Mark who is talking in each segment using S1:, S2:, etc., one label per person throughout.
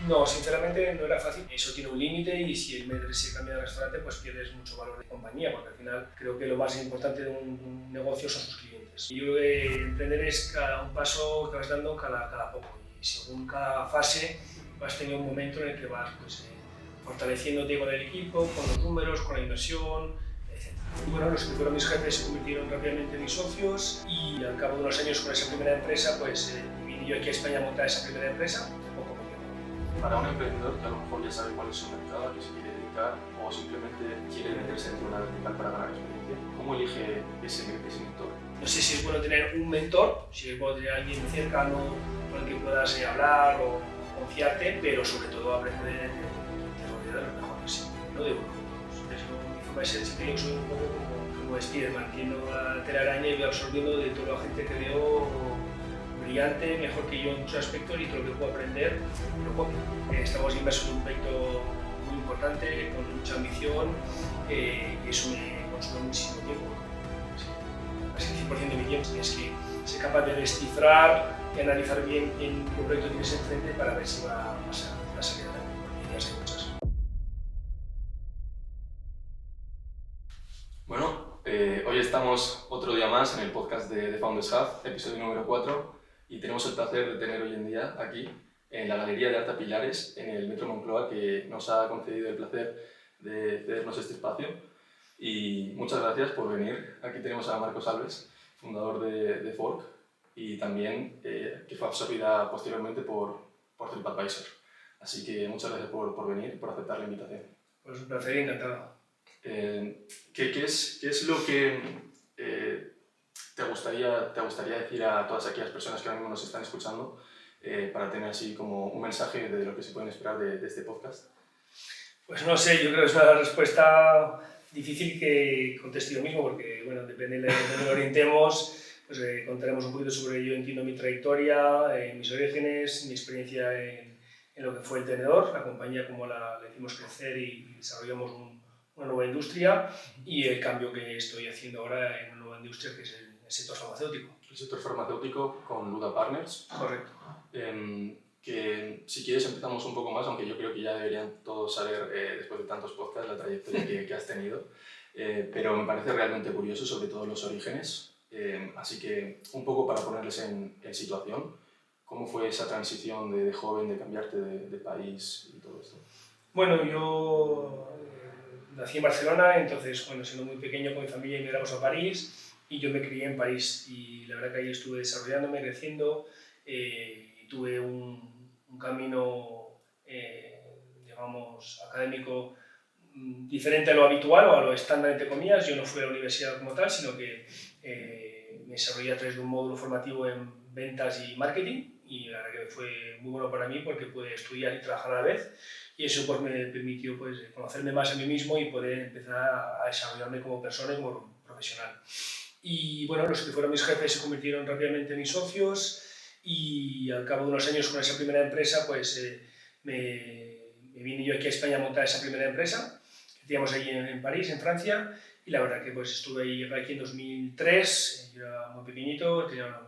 S1: No, sinceramente no era fácil. Eso tiene un límite y si el metro se cambia de restaurante, pues pierdes mucho valor de compañía, porque al final creo que lo más importante de un negocio son sus clientes. Y yo creo que emprender es cada un paso que vas dando cada poco y según cada fase vas teniendo un momento en el que vas fortaleciéndote con el equipo, con los números, con la inversión, etc. Y bueno, los que fueron mis jefes se convirtieron rápidamente en mis socios y al cabo de unos años con esa primera empresa, pues vine yo aquí a España a montar esa primera empresa.
S2: Para un emprendedor que a lo mejor ya sabe cuál es su mercado, a qué se quiere dedicar o simplemente quiere meterse dentro de una vertical para ganar experiencia, ¿cómo elige ese mentor?
S1: No sé si es bueno tener un mentor, si es bueno tener a alguien cercano con el que puedas hablar o confiarte, pero sobre todo aprender de rodear de los mejores, no de uno. Mi forma de ser siempre yo soy un poco como Spiderman, que no la telaraña y voy absorbiendo de toda la gente que veo brillante, mejor que yo en muchos aspectos y todo lo que puedo aprender lo copio. Estamos inmersos en un proyecto muy importante, con mucha ambición y eso me consume muchísimo tiempo. Casi el 100% de mi tiempo es que ser capaz de descifrar y analizar bien qué proyecto tienes enfrente para ver si va a salir adelante, porque ideas hay muchas.
S2: Bueno, hoy estamos otro día más en el podcast de Founders Hub, episodio número 4, y tenemos el placer de tener hoy en día aquí en la Galería de Arte Pilares, en el Metro Moncloa, que nos ha concedido el placer de cedernos este espacio. Y muchas gracias por venir. Aquí tenemos a Marcos Alves, fundador de Fork, y también que fue absorbida posteriormente por TripAdvisor. Así que muchas gracias por venir y por aceptar la invitación.
S1: Pues un placer y encantado.
S2: ¿Qué es lo que te gustaría decir a todas aquellas personas que ahora mismo nos están escuchando para tener así como un mensaje de lo que se pueden esperar de este podcast?
S1: Pues no sé, yo creo que es una respuesta difícil que conteste yo mismo, porque bueno, depende de dónde lo orientemos, pues contaremos un poquito sobre yo entiendo mi trayectoria, mis orígenes, mi experiencia en lo que fue el tenedor, la compañía como la hicimos crecer y desarrollamos una nueva industria y el cambio que estoy haciendo ahora en una nueva industria que es el sector farmacéutico.
S2: El sector farmacéutico con Luda Partners.
S1: Correcto.
S2: Que si quieres empezamos un poco más, aunque yo creo que ya deberían todos saber después de tantos podcasts la trayectoria que has tenido, pero me parece realmente curioso sobre todo los orígenes, así que un poco para ponerles en situación, ¿cómo fue esa transición de joven, de cambiarte de país y todo esto?
S1: Bueno, yo nací en Barcelona, entonces bueno, siendo muy pequeño con mi familia emigramos a París y yo me crié en París y la verdad que ahí estuve desarrollándome, creciendo y tuve un camino, digamos, académico diferente a lo habitual o a lo estándar, entre comillas. Yo no fui a la universidad como tal, sino que me desarrollé a través de un módulo formativo en ventas y marketing y la verdad que fue muy bueno para mí porque pude estudiar y trabajar a la vez y eso pues, me permitió pues, conocerme más a mí mismo y poder empezar a desarrollarme como persona y como profesional. Y bueno, los que fueron mis jefes se convirtieron rápidamente en mis socios y al cabo de unos años con esa primera empresa pues me vine yo aquí a España a montar esa primera empresa que teníamos allí en París, en Francia, y la verdad que pues estuve ahí, llegué aquí en 2003, yo era muy pequeñito, tenía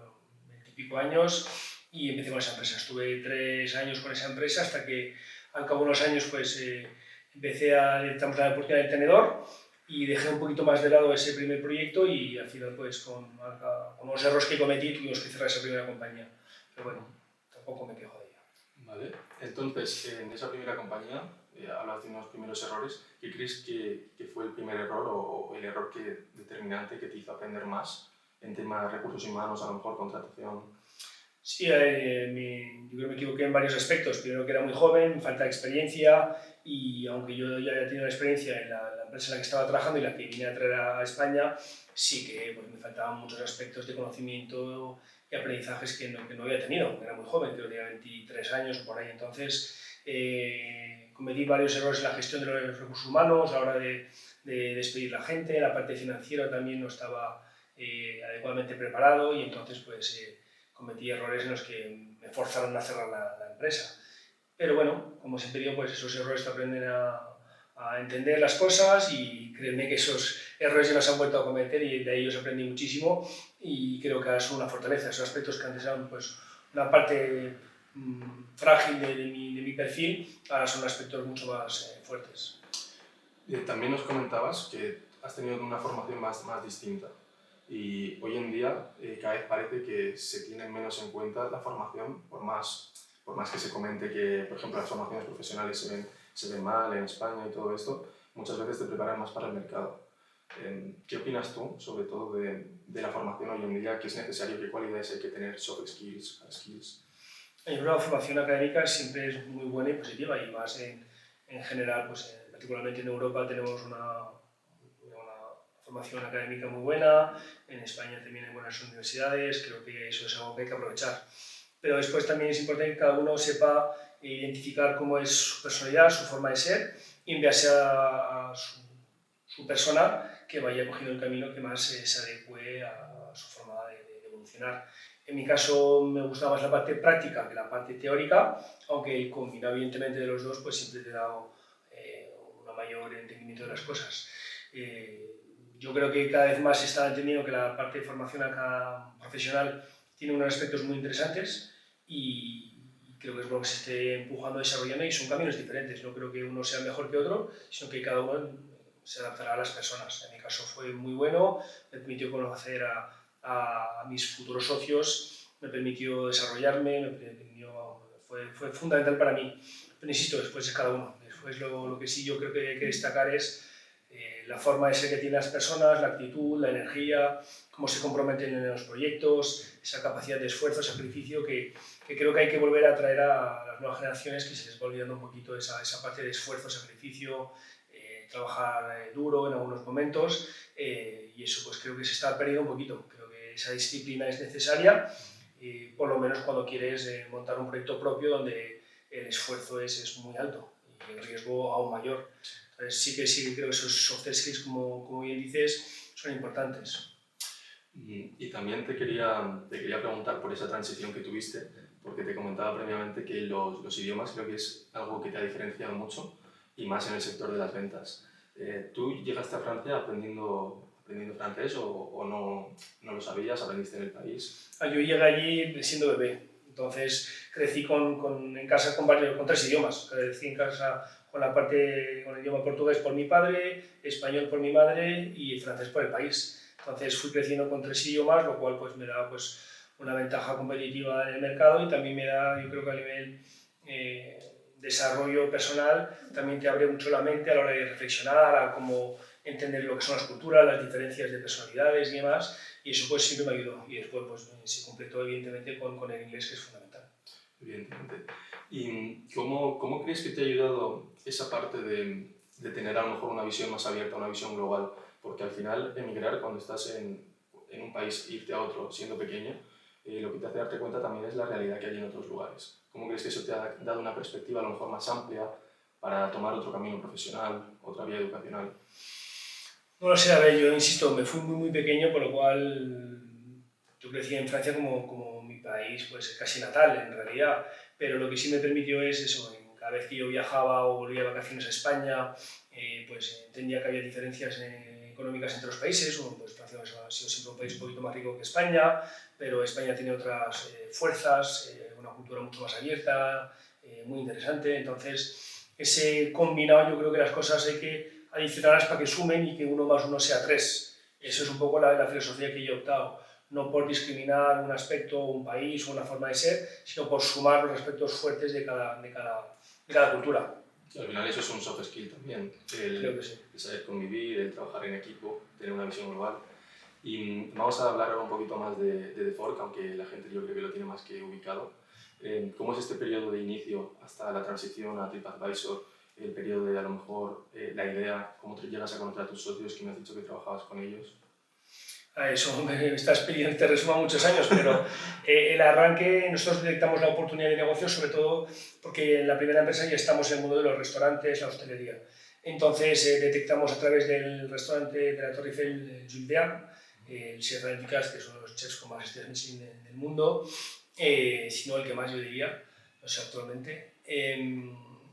S1: 20 y pico años y empecé con esa empresa. Estuve 3 años con esa empresa hasta que al cabo de unos años pues empecé a necesitamos la oportunidad del tenedor y dejé un poquito más de lado ese primer proyecto y al final pues con los errores que cometí tuvimos que cerrar esa primera compañía. Pero bueno, tampoco me quejo de ella.
S2: Vale, entonces en esa primera compañía hablas de unos primeros errores. ¿Qué crees que fue el primer error o el error determinante que te hizo aprender más en temas de recursos humanos, a lo mejor contratación?
S1: Sí, yo creo que me equivoqué en varios aspectos. Primero que era muy joven, falta de experiencia y aunque yo ya había tenido experiencia en la empresa en la que estaba trabajando y la que vine a traer a España, sí que pues, me faltaban muchos aspectos de conocimiento y aprendizajes que no había tenido. Era muy joven, creo que tenía 23 años o por ahí. Entonces, cometí varios errores en la gestión de los recursos humanos, a la hora de despedir a la gente, la parte financiera también no estaba adecuadamente preparado y entonces pues cometí errores en los que me forzaron a cerrar la empresa. Pero bueno, como siempre digo, pues esos errores te aprenden a entender las cosas y créeme que esos errores ya los han vuelto a cometer y de ellos aprendí muchísimo y creo que ahora son una fortaleza. Esos aspectos que antes eran pues, una parte frágil de mi perfil, ahora son aspectos mucho más fuertes.
S2: También nos comentabas que has tenido una formación más distinta y hoy en día cada vez parece que se tiene menos en cuenta la formación, por más que se comente que, por ejemplo, las formaciones profesionales se ven mal en España y todo esto, muchas veces te preparan más para el mercado. ¿Qué opinas tú, sobre todo, de la formación hoy en día? ¿Qué es necesario? ¿Qué cualidades hay que tener? ¿Soft skills, hard skills?
S1: Yo creo que la formación académica siempre es muy buena y positiva, y más en general, pues, particularmente en Europa tenemos una formación académica muy buena, en España también hay buenas universidades, creo que eso es algo que hay que aprovechar. Pero después también es importante que cada uno sepa identificar cómo es su personalidad, su forma de ser, y en base a su persona, que vaya cogiendo el camino que más se adecue a su forma de evolucionar. En mi caso me gusta más la parte práctica que la parte teórica, aunque el combinado evidentemente de los dos pues siempre te da un mayor entendimiento de las cosas. Yo creo que cada vez más se está entendiendo que la parte de formación acá profesional tiene unos aspectos muy interesantes y creo que es bueno que se esté empujando, desarrollando, y son caminos diferentes. No creo que uno sea mejor que otro, sino que cada uno se adaptará a las personas. En mi caso fue muy bueno, me permitió conocer a mis futuros socios, me permitió desarrollarme, fue fundamental para mí. Pero insisto, después es cada uno. Después lo que sí yo creo que hay que destacar es la forma de ser que tienen las personas, la actitud, la energía, cómo se comprometen en los proyectos, esa capacidad de esfuerzo, sacrificio que creo que hay que volver a traer a las nuevas generaciones, que se les va olvidando un poquito esa parte de esfuerzo, sacrificio, trabajar duro en algunos momentos, y eso pues creo que se está perdiendo un poquito. Creo que esa disciplina es necesaria, por lo menos cuando quieres montar un proyecto propio donde el esfuerzo es muy alto y el riesgo aún mayor. Entonces sí creo que esos soft skills, como bien dices, son importantes.
S2: Y también te quería preguntar por esa transición que tuviste, porque te comentaba previamente que los idiomas creo que es algo que te ha diferenciado mucho, y más en el sector de las ventas. ¿Tú llegaste a Francia aprendiendo francés o no lo sabías, aprendiste en el país?
S1: Yo llegué allí siendo bebé, entonces crecí en casa con 3 idiomas. Crecí en casa con el idioma portugués por mi padre, español por mi madre y francés por el país. Entonces fui creciendo con 3 idiomas, lo cual pues, me da pues, una ventaja competitiva en el mercado, y también me da, yo creo que a nivel desarrollo personal, también te abre mucho la mente a la hora de reflexionar, a cómo entender lo que son las culturas, las diferencias de personalidades y demás, y eso pues siempre me ayudó. Y después pues, se completó evidentemente con el inglés, que es fundamental.
S2: Evidentemente. ¿Y cómo crees que te ha ayudado esa parte de tener a lo mejor una visión más abierta, una visión global? Porque al final emigrar, cuando estás en un país, irte a otro siendo pequeño, lo que te hace darte cuenta también es la realidad que hay en otros lugares. ¿Cómo crees que eso te ha dado una perspectiva a lo mejor más amplia para tomar otro camino profesional, otra vía educacional?
S1: No lo sé, a ver, yo insisto, me fui muy pequeño, por lo cual yo crecí en Francia como mi país pues casi natal en realidad, pero lo que sí me permitió es eso, cada vez que yo viajaba o volvía de vacaciones a España, pues entendía que había diferencias económicas entre los países. Pues Francia ha sido siempre un país un poquito más rico que España, pero España tiene otras fuerzas, una cultura mucho más abierta, muy interesante. Entonces, ese combinado, yo creo que las cosas hay que adicionarlas para que sumen y que 1 más 1 sea 3. Eso es un poco la filosofía que yo he optado. No por discriminar un aspecto, un país o una forma de ser, sino por sumar los aspectos fuertes de cada cultura.
S2: Y al final eso es un soft skill también,
S1: Creo que sí.
S2: el saber convivir, el trabajar en equipo, tener una visión global. Y vamos a hablar ahora un poquito más de The Fork, aunque la gente yo creo que lo tiene más que ubicado. ¿Cómo es este periodo de inicio hasta la transición a TripAdvisor? El periodo de, a lo mejor, la idea, cómo te llegas a conocer a tus socios, que me has dicho que trabajabas con ellos.
S1: Esta experiencia te resuma muchos años, pero el arranque, nosotros detectamos la oportunidad de negocio sobre todo porque en la primera empresa ya estamos en el mundo de los restaurantes, la hostelería. Entonces detectamos a través del restaurante de la Torre Eiffel, Jules Verne, el chef Alain Ducasse, que son los chefs con más estrellas en el mundo, si no el que más, yo diría, no sé, actualmente.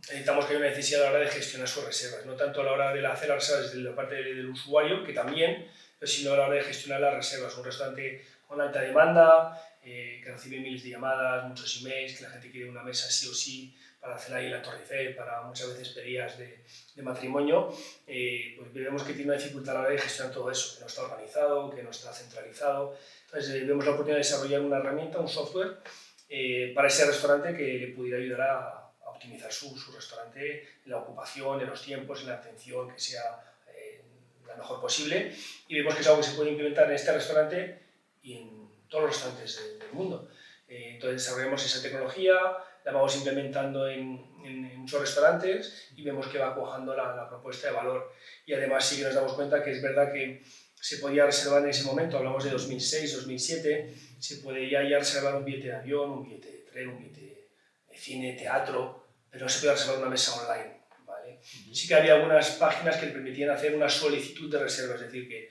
S1: Necesitamos que haya una necesidad a la hora de gestionar sus reservas, no tanto a la hora de hacer las reservas desde la parte del usuario, que también, sino a la hora de gestionar las reservas. Un restaurante con alta demanda, que recibe miles de llamadas, muchos emails, que la gente quiere una mesa sí o sí para hacer ahí la Torre Eiffel, para muchas veces pedidas de matrimonio, pues vemos que tiene una dificultad a la hora de gestionar todo eso, que no está organizado, que no está centralizado. Entonces vemos la oportunidad de desarrollar una herramienta, un software, para ese restaurante que le pudiera ayudar a optimizar su restaurante en la ocupación, en los tiempos, en la atención, que sea la mejor posible. Y vemos que es algo que se puede implementar en este restaurante y en todos los restaurantes del mundo. Entonces desarrollamos esa tecnología, la vamos implementando en muchos restaurantes y vemos que va cuajando la propuesta de valor. Y además sí que nos damos cuenta que es verdad que se podía reservar en ese momento, hablamos de 2006, 2007, se podía ya reservar un billete de avión, un billete de tren, un billete de cine, teatro, pero no se podía reservar una mesa online, ¿vale? Sí que había algunas páginas que le permitían hacer una solicitud de reserva, es decir, que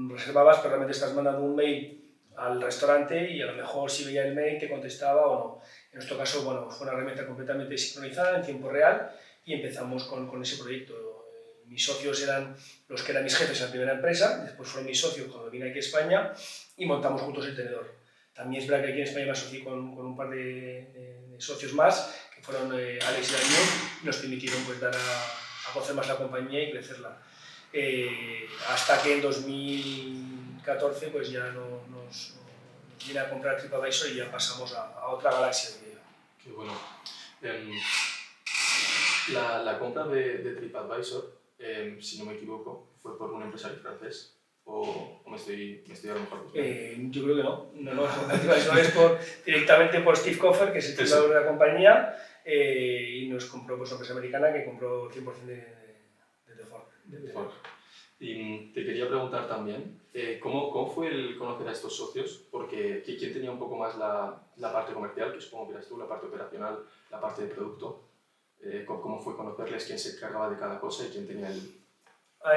S1: reservabas, pero realmente estás mandando un mail al restaurante y a lo mejor si veía el mail te contestaba o no. En nuestro caso, bueno, fue una herramienta completamente sincronizada en tiempo real y empezamos con ese proyecto. Mis socios eran los que eran mis jefes en la primera empresa, después fueron mis socios cuando vine aquí a España y montamos juntos el tenedor. También es verdad que aquí en España me asocié con un par de socios más, que fueron Alex y Daniel, y nos permitieron pues, dar a conocer más la compañía y crecerla. Hasta que en 2014 pues, ya nos viene a comprar TripAdvisor y ya pasamos a otra galaxia, diría yo.
S2: Qué bueno. La compra de TripAdvisor, si no me equivoco, fue por un empresario francés. ¿O me estoy a lo mejor?
S1: Yo creo que no. No es directamente por Steve Koffer, que es el titular de la compañía, y nos compró pues, una empresa americana que compró 100% de Ford.
S2: Y te quería preguntar también, ¿cómo fue el conocer a estos socios? Porque ¿quién tenía un poco más la parte comercial, que supongo que eras tú, la parte operacional, la parte de producto? ¿Cómo fue conocerles? ¿Quién se encargaba de cada cosa y quién tenía el...?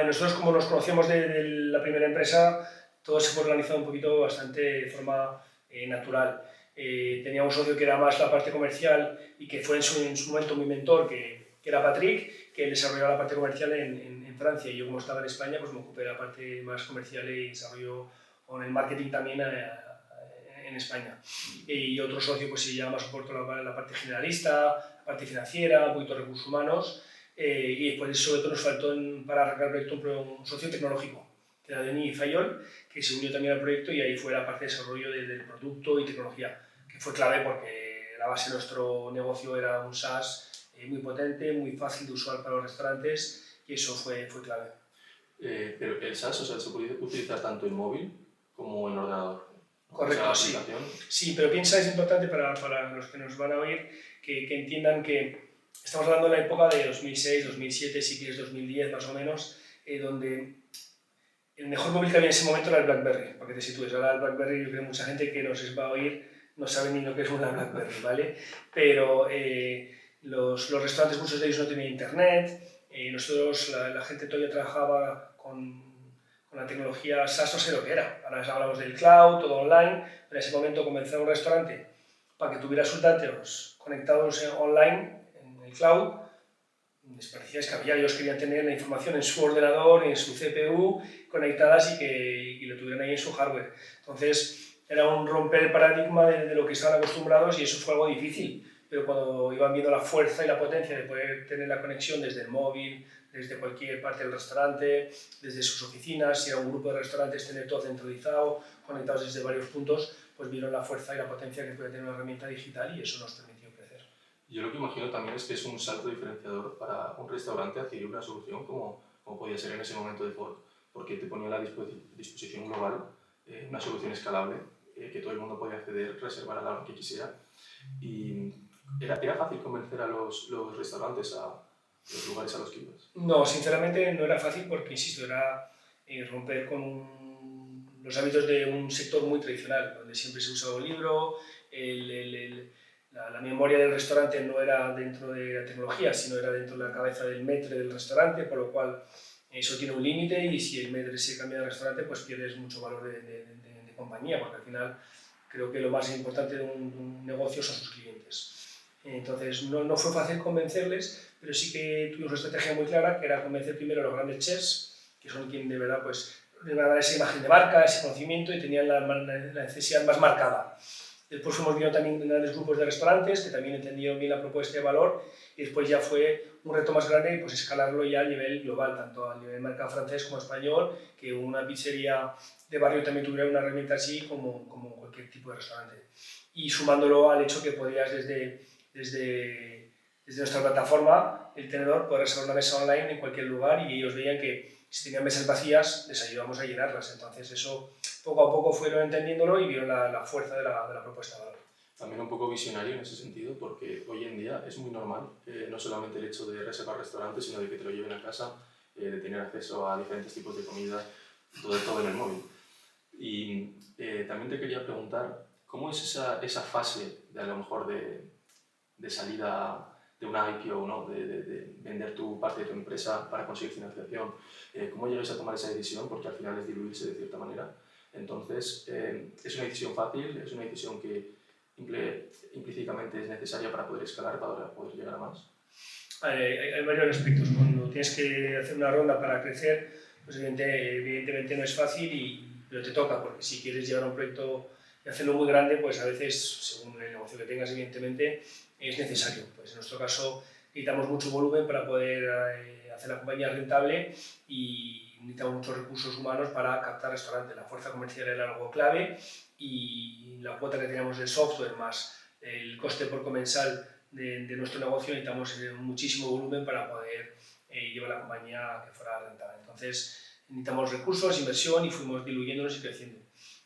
S1: Nosotros, como nos conocíamos de la primera empresa, todo se fue organizado un poquito bastante de forma natural. Tenía un socio que era más la parte comercial y que fue en su momento mi mentor, que era Patrick, que desarrollaba la parte comercial en Francia. Y yo, como estaba en España, pues me ocupé de la parte más comercial y desarrollo con el marketing también en España. Y otro socio pues se llama más soporte la parte generalista, la parte financiera, un poquito de recursos humanos. Y después sobre todo nos faltó para arrancar el proyecto un socio tecnológico, que era Denis Fayol, que se unió también al proyecto y ahí fue la parte de desarrollo del producto y tecnología, que fue clave porque la base de nuestro negocio era un SaaS muy potente, muy fácil de usar para los restaurantes y eso fue clave.
S2: Pero el SaaS, o sea, se puede utilizar tanto en móvil como en ordenador.
S1: Correcto, o sea, sí. Sí, pero piensa, es importante para los que nos van a oír que entiendan que estamos hablando de la época de 2006, 2007, si quieres 2010 más o menos, donde el mejor móvil que había en ese momento era el BlackBerry, para que te sitúes. Ahora el BlackBerry, yo creo que mucha gente que nos va a oír no sabe ni lo que es una BlackBerry, ¿vale? Pero los restaurantes, muchos de ellos no tenían internet, nosotros, la gente todavía trabajaba con la tecnología SaaS, no sé lo que era. Ahora hablamos del cloud, todo online, pero en ese momento comenzar un restaurante para que tuviera sus datos conectados online en el cloud, les parecía descabellado. Ellos querían tener la información en su ordenador, en su CPU, conectadas y lo tuvieran ahí en su hardware. Entonces, era un romper el paradigma de lo que estaban acostumbrados y eso fue algo difícil. Pero cuando iban viendo la fuerza y la potencia de poder tener la conexión desde el móvil, desde cualquier parte del restaurante, desde sus oficinas, si era un grupo de restaurantes, tener todo centralizado, conectados desde varios puntos, pues vieron la fuerza y la potencia que puede tener una herramienta digital y eso nos permitió crecer.
S2: Yo lo que imagino también es que es un salto diferenciador para un restaurante adquirir una solución como podía ser en ese momento de Ford, porque te ponía a la disposición global una solución escalable que todo el mundo podía acceder, reservar a la hora que quisiera. Y ¿era fácil convencer a los restaurantes a los lugares a los que ibas?
S1: No, sinceramente no era fácil porque, insisto, era romper con los hábitos de un sector muy tradicional, donde siempre se usaba un libro, la memoria del restaurante no era dentro de la tecnología, sino era dentro de la cabeza del maître del restaurante, por lo cual eso tiene un límite y si el maître se cambia de restaurante, pues pierdes mucho valor de compañía, porque al final creo que lo más importante de un negocio son sus clientes. Entonces no fue fácil convencerles, pero sí que tuvimos una estrategia muy clara, que era convencer primero a los grandes chefs, que son quienes de verdad pues, les van a dar esa imagen de marca, ese conocimiento y tenían la necesidad más marcada. Después fuimos viendo también grandes grupos de restaurantes que también entendieron bien la propuesta de valor y después ya fue un reto más grande pues escalarlo ya a nivel global, tanto a nivel mercado francés como español, que una pizzería de barrio también tuviera una herramienta así como cualquier tipo de restaurante. Y sumándolo al hecho que podías desde nuestra plataforma, el tenedor, poder reservar una mesa online en cualquier lugar y ellos veían que si tenían mesas vacías les ayudamos a llenarlas. Entonces eso poco a poco fueron entendiéndolo y vieron la fuerza de la propuesta de valor.
S2: También un poco visionario en ese sentido, porque hoy en día es muy normal, no solamente el hecho de reservar restaurantes, sino de que te lo lleven a casa, de tener acceso a diferentes tipos de comida, todo en el móvil. Y también te quería preguntar, ¿cómo es esa fase de a lo mejor de salida de una IPO, ¿no? de vender tu parte de tu empresa para conseguir financiación? ¿Cómo llegáis a tomar esa decisión? Porque al final es diluirse de cierta manera. Entonces, ¿es una decisión fácil? ¿Es una decisión que implícitamente es necesaria para poder escalar, para poder llegar a más?
S1: Hay varios aspectos. Cuando tienes que hacer una ronda para crecer, pues evidentemente no es fácil, pero te toca, porque si quieres llevar un proyecto y hacerlo muy grande, pues a veces, según el negocio que tengas, evidentemente, es necesario. Pues en nuestro caso necesitamos mucho volumen para poder hacer la compañía rentable y necesitamos muchos recursos humanos para captar restaurantes. La fuerza comercial era algo clave y la cuota que teníamos del software más el coste por comensal de nuestro negocio necesitamos muchísimo volumen para poder llevar la compañía a que fuera rentable. Entonces necesitamos recursos, inversión y fuimos diluyéndonos y creciendo.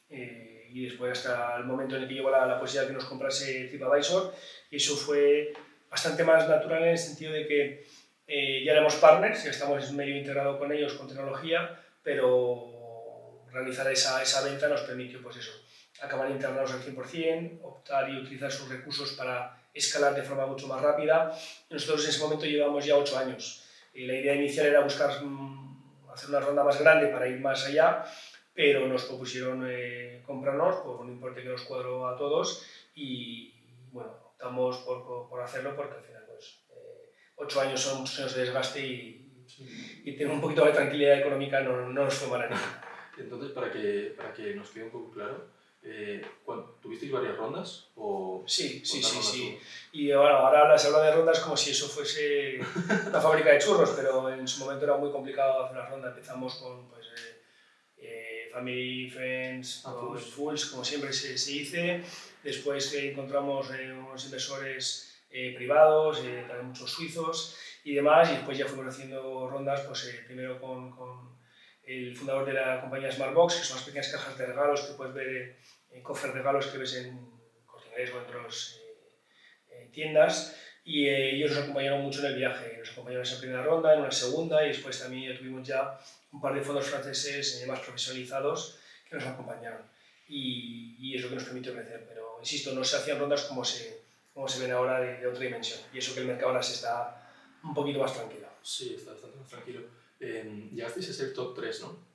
S1: Y después hasta el momento en el que llegó la posibilidad de que nos comprase TripAdvisor, y eso fue bastante más natural en el sentido de que ya éramos partners, ya estamos medio integrados con ellos con tecnología, pero realizar esa venta nos permitió pues eso, acabar integrarnos al 100%, optar y utilizar sus recursos para escalar de forma mucho más rápida. Nosotros en ese momento llevamos ya 8 años. La idea inicial era buscar hacer una ronda más grande para ir más allá, pero nos propusieron comprarnos por un importe que nos cuadró a todos y bueno, optamos por hacerlo porque al final pues, 8 años son muchos años de desgaste y tener un poquito de tranquilidad económica no nos fue mal a nadie.
S2: Entonces, para que nos quede un poco claro, ¿tuvisteis varias rondas? O
S1: sí. Y bueno, ahora se habla de rondas como si eso fuese una fábrica de churros, pero en su momento era muy complicado hacer una ronda. Empezamos con pues, Family, Friends, Fools, como siempre se dice. Después encontramos unos inversores privados, también muchos suizos y demás, y después ya fuimos haciendo rondas, pues primero con el fundador de la compañía Smartbox, que son las pequeñas cajas de regalos que puedes ver en cofres de regalos que ves en Corte Inglés o en otras tiendas, y ellos nos acompañaron mucho en el viaje, nos acompañaron en esa primera ronda, en una segunda, y después también ya tuvimos ya un par de fondos franceses más profesionalizados que nos acompañaron, y es lo que nos permitió crecer, pero insisto, no se hacían rondas como se ven ahora de otra dimensión, y eso que el mercado ahora se está un poquito más tranquilo.
S2: Sí, está bastante más tranquilo. Llegasteis a ser top 3, ¿no?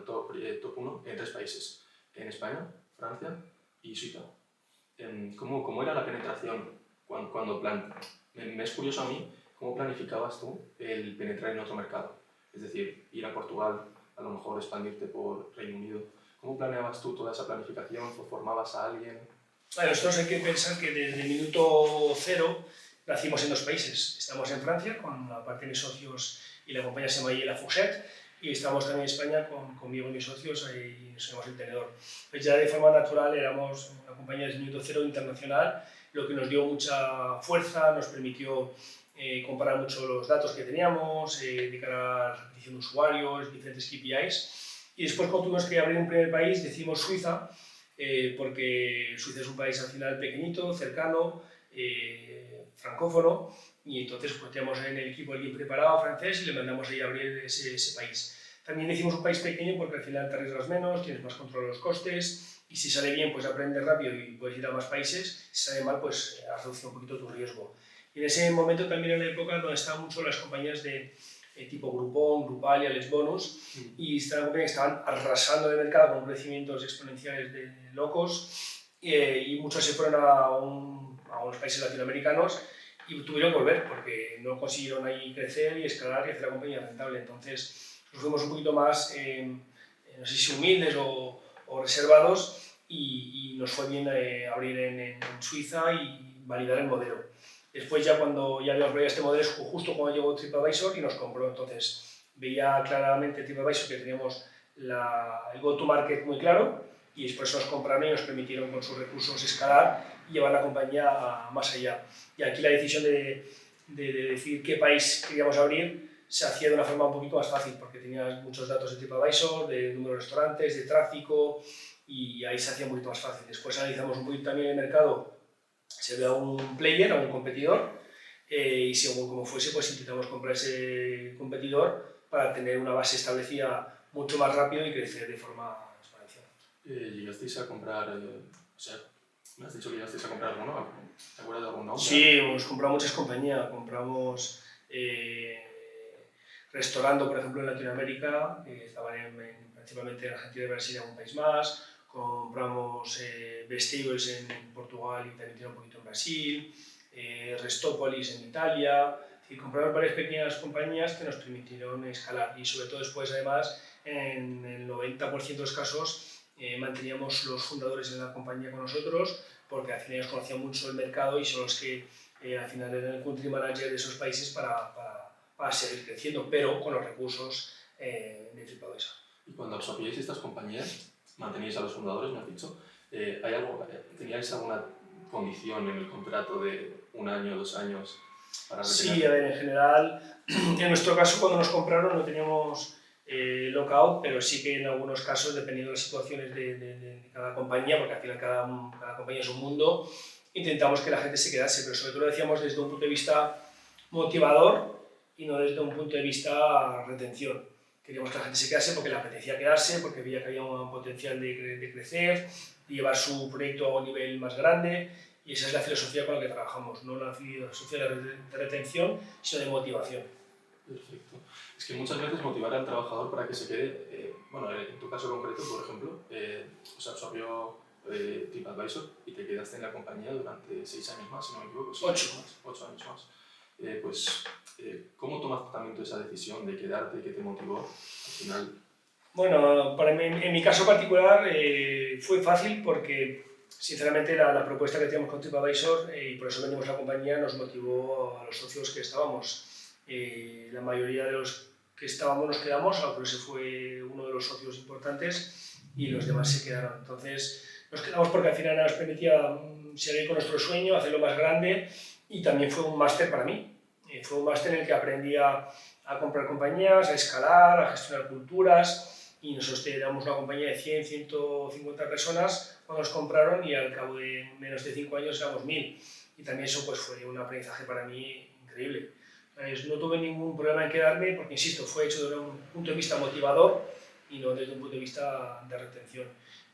S2: Top 1 en 3 países, en España, Francia y Suiza. ¿Cómo era la penetración cuando me es curioso a mí, ¿cómo planificabas tú el penetrar en otro mercado? Es decir, ir a Portugal, a lo mejor expandirte por Reino Unido. ¿Cómo planeabas tú toda esa planificación? ¿O formabas a alguien?
S1: Bueno, nosotros hay que pensar que desde el minuto cero nacimos en 2 países. Estamos en Francia con la parte de mis socios y la compañía se llama La Fourchette, y estamos también en España conmigo y mis socios y nos llamamos El Tenedor. Pues ya de forma natural éramos una compañía desde el minuto cero internacional, lo que nos dio mucha fuerza, nos permitió comparar mucho los datos que teníamos, de cara a la repetición de usuarios, diferentes KPIs. Y después cuando tuvimos que abrir un primer país, decimos Suiza, porque Suiza es un país al final pequeñito, cercano, francófono, y entonces pues tenemos en el equipo alguien preparado francés y le mandamos ahí a abrir ese país. También decimos un país pequeño porque al final te arriesgas menos, tienes más control de los costes y si sale bien pues aprendes rápido y puedes ir a más países, si sale mal pues has reducido un poquito tu riesgo. Y en ese momento también en la época donde estaban mucho las compañías de tipo Groupon, Grupal y Alex Bonus, y estaban arrasando el mercado con crecimientos exponenciales de locos, y muchos se fueron a unos países latinoamericanos y tuvieron que volver porque no consiguieron ahí crecer y escalar y hacer la compañía rentable. Entonces nos fuimos un poquito más no sé si humildes o reservados, y nos fue bien abrir en Suiza y validar el modelo. Después ya cuando ya habíamos validado este modelo es justo cuando llegó TripAdvisor y nos compró, entonces veía claramente TripAdvisor que teníamos el go-to-market muy claro, y después nos compraron y nos permitieron con sus recursos escalar y llevar la compañía más allá. Y aquí la decisión de decir qué país queríamos abrir se hacía de una forma un poquito más fácil, porque tenías muchos datos de TripAdvisor, de número de restaurantes, de tráfico, y ahí se hacía un poquito más fácil. Después analizamos un poquito también el mercado, se ve a un player, a un competidor, y según como fuese, pues intentamos comprar ese competidor para tener una base establecida mucho más rápido y crecer de forma exponencial.
S2: ¿Llegasteis a comprar, o sea, me has dicho que llegasteis a comprar alguno? ¿Te acuerdas de algún nombre?
S1: Sí, hemos comprado muchas compañías, compramos Restaurando, por ejemplo, en Latinoamérica, estaban principalmente en Argentina y Brasil, en un país más. Compramos Vestibles en Portugal y también tiene un poquito en Brasil, Restópolis en Italia, y compramos varias pequeñas compañías que nos permitieron escalar, y sobre todo después, además, en el 90% de los casos manteníamos los fundadores en la compañía con nosotros, porque al final ellos conocían mucho el mercado y son los que al final eran el country manager de esos países para seguir creciendo, pero con los recursos de TripAdvisor.
S2: Y cuando absorbíais estas compañías, manteníais a los fundadores, me has dicho, ¿teníais alguna condición en el contrato de 1 año, 2 años para retener?
S1: Sí, a ver, en general, en nuestro caso cuando nos compraron no teníamos lockout, pero sí que en algunos casos, dependiendo de las situaciones de cada compañía, porque al final cada compañía es un mundo, intentamos que la gente se quedase, pero sobre todo lo decíamos desde un punto de vista motivador y no desde un punto de vista retención. Queríamos que la gente se quedase porque le apetecía quedarse, porque veía que había un potencial de crecer, de llevar su proyecto a un nivel más grande, y esa es la filosofía con la que trabajamos, no la filosofía de retención, sino de motivación.
S2: Perfecto. Es que muchas veces motivar al trabajador para que se quede, bueno, en tu caso concreto, por ejemplo, os absorbió TripAdvisor y te quedaste en la compañía durante 6 años más, si no me equivoco. 8 años más. ¿Cómo tomas también tú esa decisión de quedarte, que te motivó al final?
S1: Bueno, para mí, en mi caso particular fue fácil porque sinceramente la propuesta que teníamos con TripAdvisor y por eso vendimos la compañía nos motivó a los socios que estábamos. La mayoría de los que estábamos nos quedamos, aunque ese fue uno de los socios importantes, y los demás se quedaron. Entonces nos quedamos porque al final nos permitía seguir con nuestro sueño, hacerlo más grande, y también fue un máster para mí. Fue un máster en el que aprendí a comprar compañías, a escalar, a gestionar culturas, y nosotros teníamos una compañía de 100, 150 personas cuando nos compraron, y al cabo de menos de 5 años éramos 1000. Y también eso pues, fue un aprendizaje para mí increíble. No tuve ningún problema en quedarme porque, insisto, fue hecho desde un punto de vista motivador y no desde un punto de vista de retención.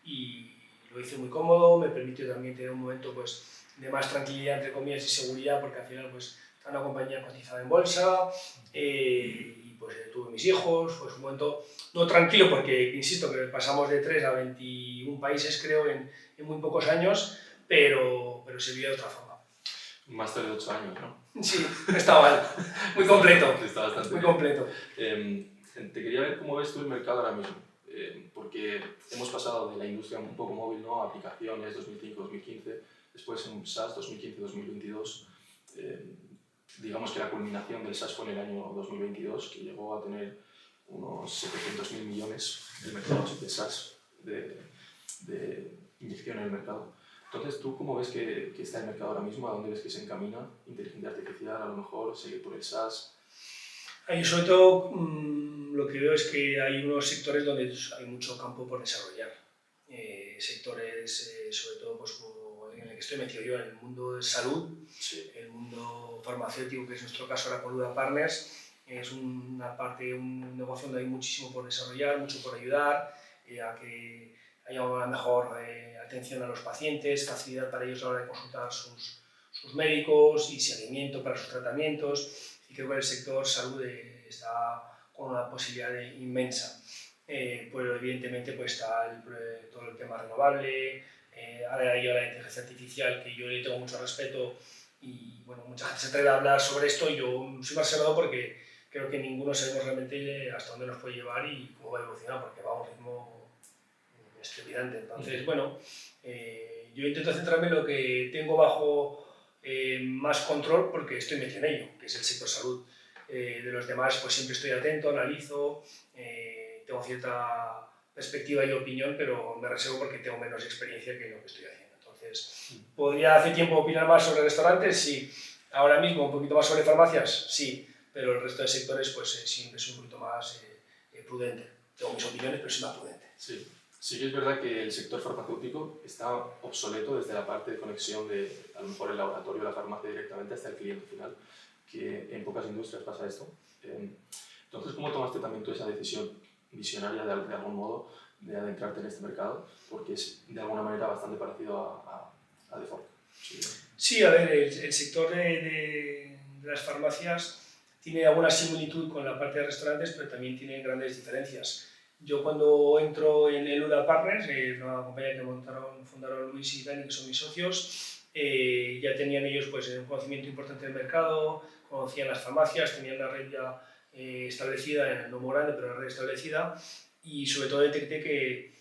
S1: Y lo hice muy cómodo, me permitió también tener un momento pues, de más tranquilidad, entre comillas, y seguridad, porque al final pues, era una compañía cotizada en bolsa, y pues tuve mis hijos, fue un momento no tranquilo porque, insisto, que pasamos de 3 a 21 países, creo, en muy pocos años, pero se vio de otra forma.
S2: Un máster de 8 años, ¿no?
S1: Sí, no está mal. Muy completo.
S2: Está bastante
S1: muy
S2: bien.
S1: completo.
S2: Te quería ver cómo ves tú el mercado ahora mismo, porque hemos pasado de la industria un poco móvil, ¿no? A aplicaciones 2005-2015, después en SaaS 2015-2022. Digamos que la culminación del SaaS fue en el año 2022, que llegó a tener unos 700.000 millones el mercado de SaaS, de inyección en el mercado. Entonces, ¿tú cómo ves que está el mercado ahora mismo? ¿A dónde ves que se encamina? ¿Inteligencia artificial, a lo mejor, seguir por el SaaS?
S1: Yo sobre todo lo que veo es que hay unos sectores donde hay mucho campo por desarrollar. Sectores, sobre todo pues, en el que estoy metido yo, en el mundo de salud,
S2: Sí.
S1: el mundo farmacéutico, que es nuestro caso ahora con Luda Partners, es una parte, un negocio donde hay muchísimo por desarrollar, mucho por ayudar, a que haya una mejor atención a los pacientes, facilidad para ellos a la hora de consultar sus médicos y seguimiento para sus tratamientos. Y creo que el sector salud está con una posibilidad inmensa. Pues evidentemente pues está todo el tema renovable, ahora hay la inteligencia artificial, que yo le tengo mucho respeto, y bueno, mucha gente se atreve a hablar sobre esto, y yo soy más reservado porque creo que ninguno sabemos realmente hasta dónde nos puede llevar y cómo va a evolucionar, porque va a un ritmo estrepidante. Entonces, bueno, yo intento centrarme en lo que tengo bajo más control, porque estoy metido en ello, que es el sector salud. De los demás, pues siempre estoy atento, analizo, tengo cierta perspectiva y opinión, pero me reservo porque tengo menos experiencia que lo que estoy haciendo. Entonces, ¿podría hace tiempo opinar más sobre restaurantes? Sí. Ahora mismo un poquito más sobre farmacias, sí, pero el resto de sectores pues siempre soy un poquito más prudente. Tengo mis opiniones, pero soy más prudente.
S2: Sí. Sí que es verdad que el sector farmacéutico está obsoleto desde la parte de conexión de, a lo mejor, el laboratorio o la farmacia directamente hasta el cliente final, que en pocas industrias pasa esto. Entonces, ¿cómo tomaste también tú esa decisión visionaria de algún modo de adentrarte en este mercado? Porque es de alguna manera bastante parecido a The Fork. Sí.
S1: Sí, a ver, el sector de las farmacias tiene alguna similitud con la parte de restaurantes, pero también tiene grandes diferencias. Yo cuando entro en el UDA Partners, una compañía que fundaron Luis y Dani, que son mis socios, ya tenían ellos pues, un conocimiento importante del mercado, conocían las farmacias, tenían una red ya establecida, no muy grande, pero una red establecida, y sobre todo detecté que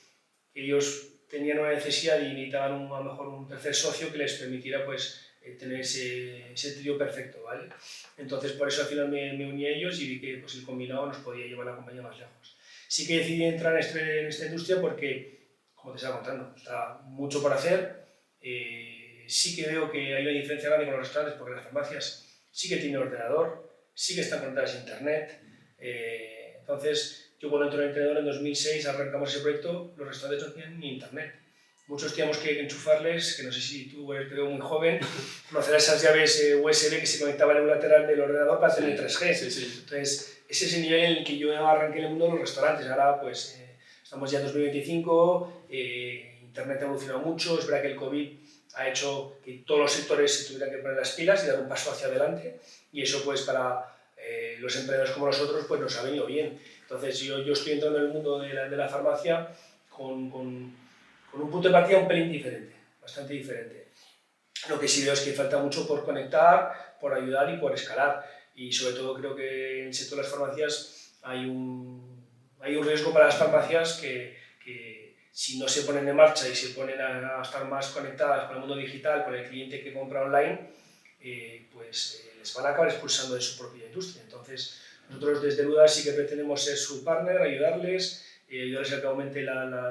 S1: ellos tenían una necesidad y necesitaban a lo mejor un tercer socio que les permitiera pues, tener ese trío perfecto, ¿vale? Entonces por eso al final me uní a ellos y vi que pues, el combinado nos podía llevar la compañía más lejos. Sí que decidí entrar en esta industria porque, como te estaba contando, está mucho por hacer. Sí que veo que hay una diferencia grande con los restaurantes porque las farmacias sí que tienen ordenador, sí que están conectadas a internet. Entonces, yo cuando entré en Emprendedor en 2006 arrancamos ese proyecto, los restaurantes no tenían ni internet. Muchos teníamos que enchufarles, que no sé si tú te veo muy joven, conocerás esas llaves USB que se conectaban en un lateral del ordenador para tener 3G.
S2: Sí, sí.
S1: Entonces, ese es el nivel en el que yo arranqué en el mundo de los restaurantes. Ahora pues estamos ya en 2025, internet ha evolucionado mucho, es verdad que el COVID ha hecho que todos los sectores se tuvieran que poner las pilas y dar un paso hacia adelante, y eso pues para los emprendedores como nosotros pues nos ha venido bien. Entonces yo estoy entrando en el mundo de la farmacia con un punto de partida un pelín diferente, bastante diferente. Lo que sí veo es que falta mucho por conectar, por ayudar y por escalar. Y sobre todo creo que en el sector de las farmacias hay un riesgo para las farmacias que si no se ponen en marcha y se ponen a estar más conectadas con el mundo digital, con el cliente que compra online, pues les van a acabar expulsando de su propia industria. Entonces, nosotros desde Luda sí que pretendemos ser su partner, ayudarles a que aumente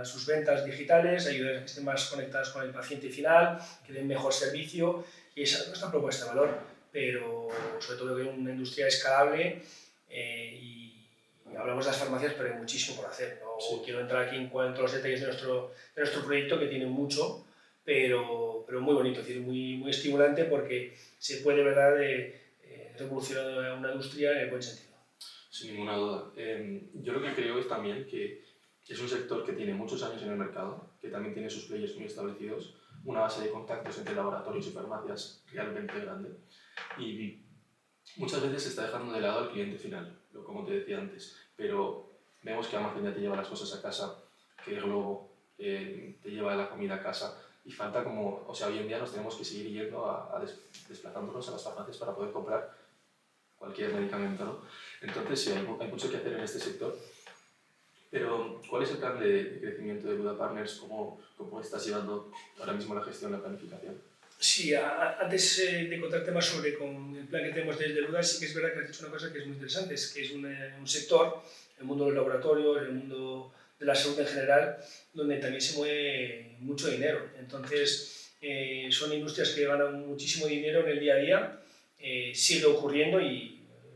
S1: sus ventas digitales, ayudarles a que estén más conectadas con el paciente final, que den mejor servicio, y esa es nuestra propuesta de valor. Pero sobre todo que es una industria escalable y hablamos de las farmacias, pero hay muchísimo por hacer. No quiero entrar aquí en cuanto a los detalles de nuestro proyecto, que tiene mucho, pero muy bonito, es decir, muy estimulante porque se puede, ¿verdad?, revolucionar una industria en el buen sentido.
S2: Sin ninguna duda. Yo lo que creo es también que es un sector que tiene muchos años en el mercado, que también tiene sus players muy establecidos, una base de contactos entre laboratorios y farmacias realmente grande, y muchas veces se está dejando de lado al cliente final, como te decía antes, pero vemos que Amazon ya te lleva las cosas a casa, que Globo te lleva la comida a casa, y falta como, o sea, hoy en día nos tenemos que seguir yendo desplazándonos a las farmacias para poder comprar cualquier medicamento, ¿no? Entonces sí, hay mucho que hacer en este sector. Pero, ¿cuál es el plan de crecimiento de Luda Partners? ¿Cómo estás llevando ahora mismo la gestión, la planificación?
S1: Sí, antes de contarte más sobre con el plan que tenemos desde Luda, sí que es verdad que has dicho una cosa que es muy interesante, es que es un sector, el mundo de los laboratorios, el mundo de la salud en general, donde también se mueve mucho dinero. Entonces, son industrias que ganan muchísimo dinero en el día a día, sigue ocurriendo y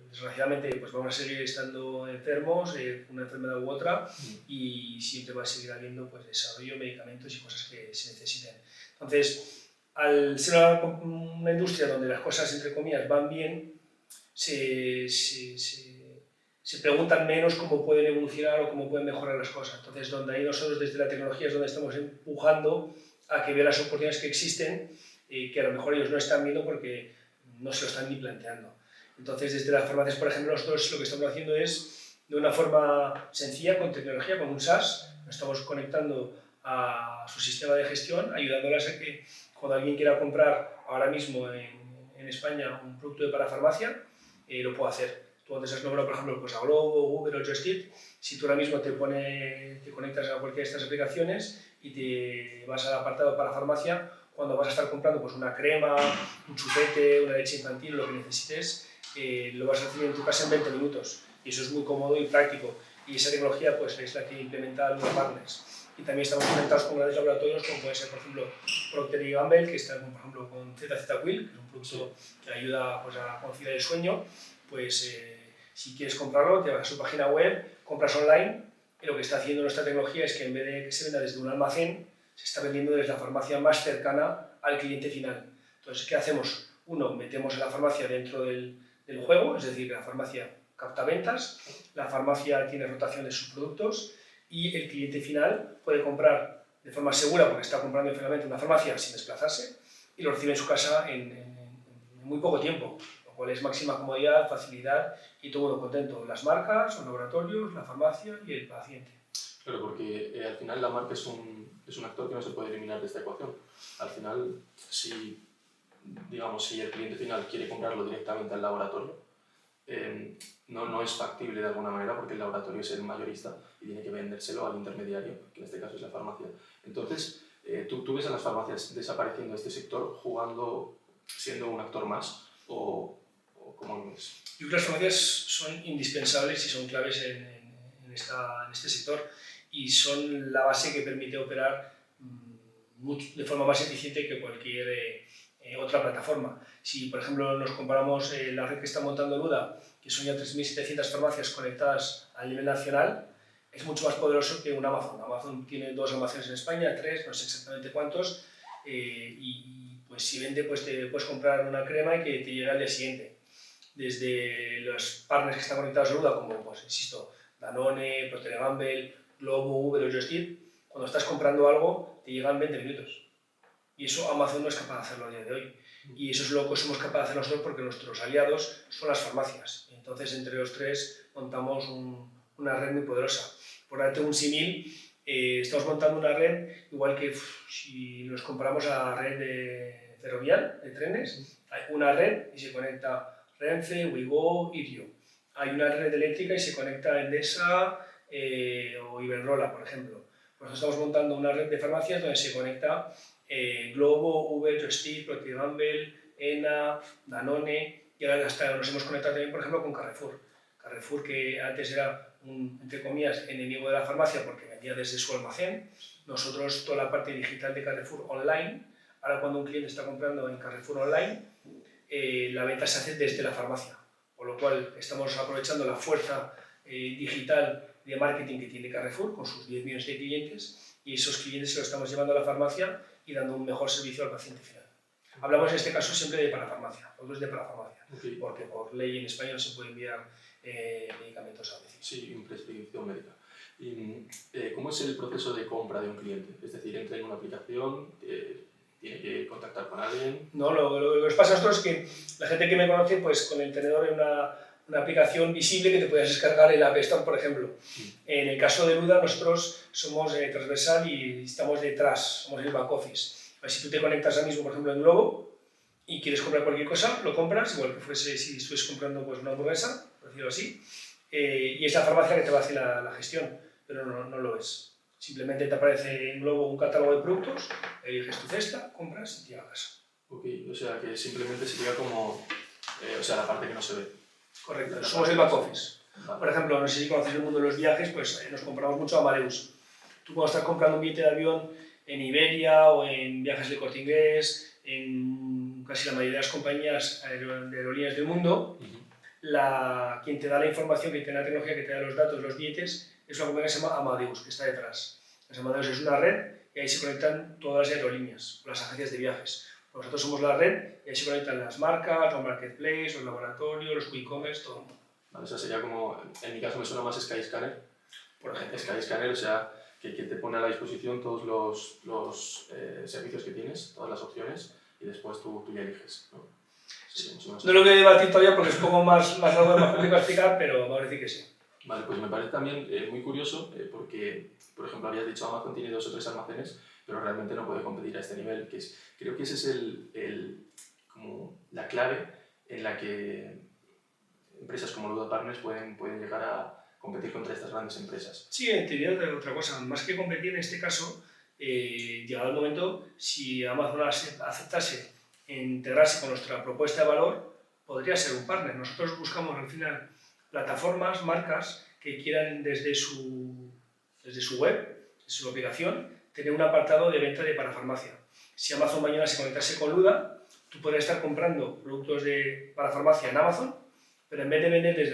S1: desgraciadamente pues vamos a seguir estando enfermos, una enfermedad u otra, y siempre va a seguir habiendo pues, desarrollo, medicamentos y cosas que se necesiten. Entonces, al ser una industria donde las cosas, entre comillas, van bien, se preguntan menos cómo pueden evolucionar o cómo pueden mejorar las cosas. Entonces, donde ahí nosotros desde la tecnología es donde estamos empujando a que vean las oportunidades que existen, que a lo mejor ellos no están viendo porque no se lo están ni planteando. Entonces, desde las farmacias, por ejemplo, nosotros lo que estamos haciendo es, de una forma sencilla, con tecnología, con un SaaS, nos estamos conectando a su sistema de gestión, ayudándolas a que cuando alguien quiera comprar ahora mismo en España un producto de parafarmacia, lo pueda hacer. Tú antes has nombrado, por ejemplo, pues a Glovo, Uber o Just Eat. Si tú ahora mismo te conectas a cualquiera de estas aplicaciones y te vas al apartado para farmacia, cuando vas a estar comprando pues una crema, un chupete, una leche infantil, lo que necesites, lo vas a recibir en tu casa en 20 minutos. Y eso es muy cómodo y práctico. Y esa tecnología pues, es la que implementa Luna Partners. Y también estamos conectados con grandes laboratorios como puede ser, por ejemplo, Procter y Gamble, que están, por ejemplo, con ZZ Quill, que es un producto que ayuda pues, a conciliar el sueño. Pues si quieres comprarlo, te vas a su página web, compras online, y lo que está haciendo nuestra tecnología es que en vez de que se venda desde un almacén, se está vendiendo desde la farmacia más cercana al cliente final. Entonces, ¿qué hacemos? Uno, metemos a la farmacia dentro del juego, es decir, que la farmacia capta ventas, la farmacia tiene rotación de sus productos y el cliente final puede comprar de forma segura, porque está comprando finalmente una farmacia sin desplazarse, y lo recibe en su casa en muy poco tiempo, lo cual es máxima comodidad, facilidad y todo mundo contento. Las marcas, los laboratorios, la farmacia y el paciente.
S2: Claro, porque al final la marca es un actor que no se puede eliminar de esta ecuación. Al final, si el cliente final quiere comprarlo directamente al laboratorio, no es factible de alguna manera porque el laboratorio es el mayorista y tiene que vendérselo al intermediario, que en este caso es la farmacia. Entonces, ¿tú ves a las farmacias desapareciendo de este sector, siendo un actor más, o cómo es?
S1: Yo creo que las farmacias son indispensables y son claves en este sector y son la base que permite operar de forma más eficiente que cualquier otra plataforma. Si, por ejemplo, nos comparamos la red que está montando Luda, que son ya 3.700 farmacias conectadas a nivel nacional, es mucho más poderoso que un Amazon. Amazon tiene 2 almacenes en España, 3, no sé exactamente cuántos, y pues si vende, pues te puedes comprar una crema y que te llegue al día siguiente. Desde los partners que están conectados a Luda, como, pues, insisto, Danone, Procter & Gamble, Glovo, Uber o Just Eat, cuando estás comprando algo, te llegan 20 minutos. Y eso Amazon no es capaz de hacerlo a día de hoy. Y eso es lo que somos capaces de hacer nosotros porque nuestros aliados son las farmacias. Entonces, entre los tres, montamos una red muy poderosa. Por darte un símil, estamos montando una red, igual que si nos comparamos a la red ferroviaria, de trenes, hay una red y se conecta Renfe, Ouigo, Irio. Hay una red eléctrica y se conecta Endesa o Iberdrola, por ejemplo. Pues estamos montando una red de farmacias donde se conecta Glovo, Uber, Just Eat, Procter & Gamble, ENA, Danone, y ahora hasta nos hemos conectado también, por ejemplo, con Carrefour. Carrefour, que antes era entre comillas, enemigo de la farmacia porque vendía desde su almacén. Nosotros, toda la parte digital de Carrefour online, ahora cuando un cliente está comprando en Carrefour online, la venta se hace desde la farmacia, con lo cual estamos aprovechando la fuerza digital de marketing que tiene Carrefour con sus 10 millones de clientes y esos clientes se los estamos llevando a la farmacia y dando un mejor servicio al paciente final. Hablamos en este caso siempre de parafarmacia, nosotros de parafarmacia, porque por ley en España no se puede enviar medicamentos a domicilio.
S2: Sí, en prescripción médica. ¿Y cómo es el proceso de compra de un cliente? Es decir, entra en una aplicación, tiene que contactar con alguien.
S1: No, lo que nos pasa a nosotros es que la gente que me conoce, pues con el tenedor en una aplicación visible que te puedes descargar en la App Store, por ejemplo. En el caso de Luda, nosotros somos transversal y estamos detrás, somos el back office. Si tú te conectas ahora mismo, por ejemplo, en Globo y quieres comprar cualquier cosa, lo compras, igual que fuese si estuvieses comprando pues, una hamburguesa, por decirlo así, y es la farmacia que te va a hacer la gestión, pero no lo es. Simplemente te aparece en Globo un catálogo de productos, eliges tu cesta, compras y te llevas a casa.
S2: Ok, o sea que simplemente sería como, la parte que no se ve.
S1: Correcto, somos el back office. Vale. Por ejemplo, no sé si conoces el mundo de los viajes, pues nos compramos mucho a Amadeus. Tú cuando estás comprando un billete de avión en Iberia o en Viajes del Corte Inglés, en casi la mayoría de las compañías de aerolíneas del mundo, quien te da la información, quien te da la tecnología, que te da los datos, los billetes, es una compañía que se llama Amadeus, que está detrás. Amadeus es una red y ahí se conectan todas las aerolíneas, las agencias de viajes. Nosotros somos la red y ahí se conectan las marcas, los marketplaces, los laboratorios, los e-commerce, todo el mundo.
S2: Vale, o sea, sería como, en mi caso me suena más Skyscanner.
S1: Por ejemplo.
S2: Skyscanner, o sea, que te pone a la disposición todos los servicios que tienes, todas las opciones, y después tú ya eliges, ¿no?
S1: Sí, no lo voy a debatir todavía porque es un poco más largo, más complicado explicar, pero vamos a decir que sí.
S2: Vale, pues me parece también muy curioso porque, por ejemplo, habías dicho Amazon tiene 2 o 3 almacenes, pero realmente no puede competir a este nivel. Creo que ese es como la clave en la que empresas como Luda Partners pueden llegar a competir contra estas grandes empresas.
S1: Sí, en teoría otra cosa, más que competir en este caso, llegado el momento, si Amazon aceptase integrarse con nuestra propuesta de valor, podría ser un partner. Nosotros buscamos al final plataformas, marcas que quieran desde su web, desde su aplicación, tener un apartado de venta de parafarmacia. Si Amazon mañana se conectase con Luda, tú podrías estar comprando productos de parafarmacia en Amazon, pero en vez de vender desde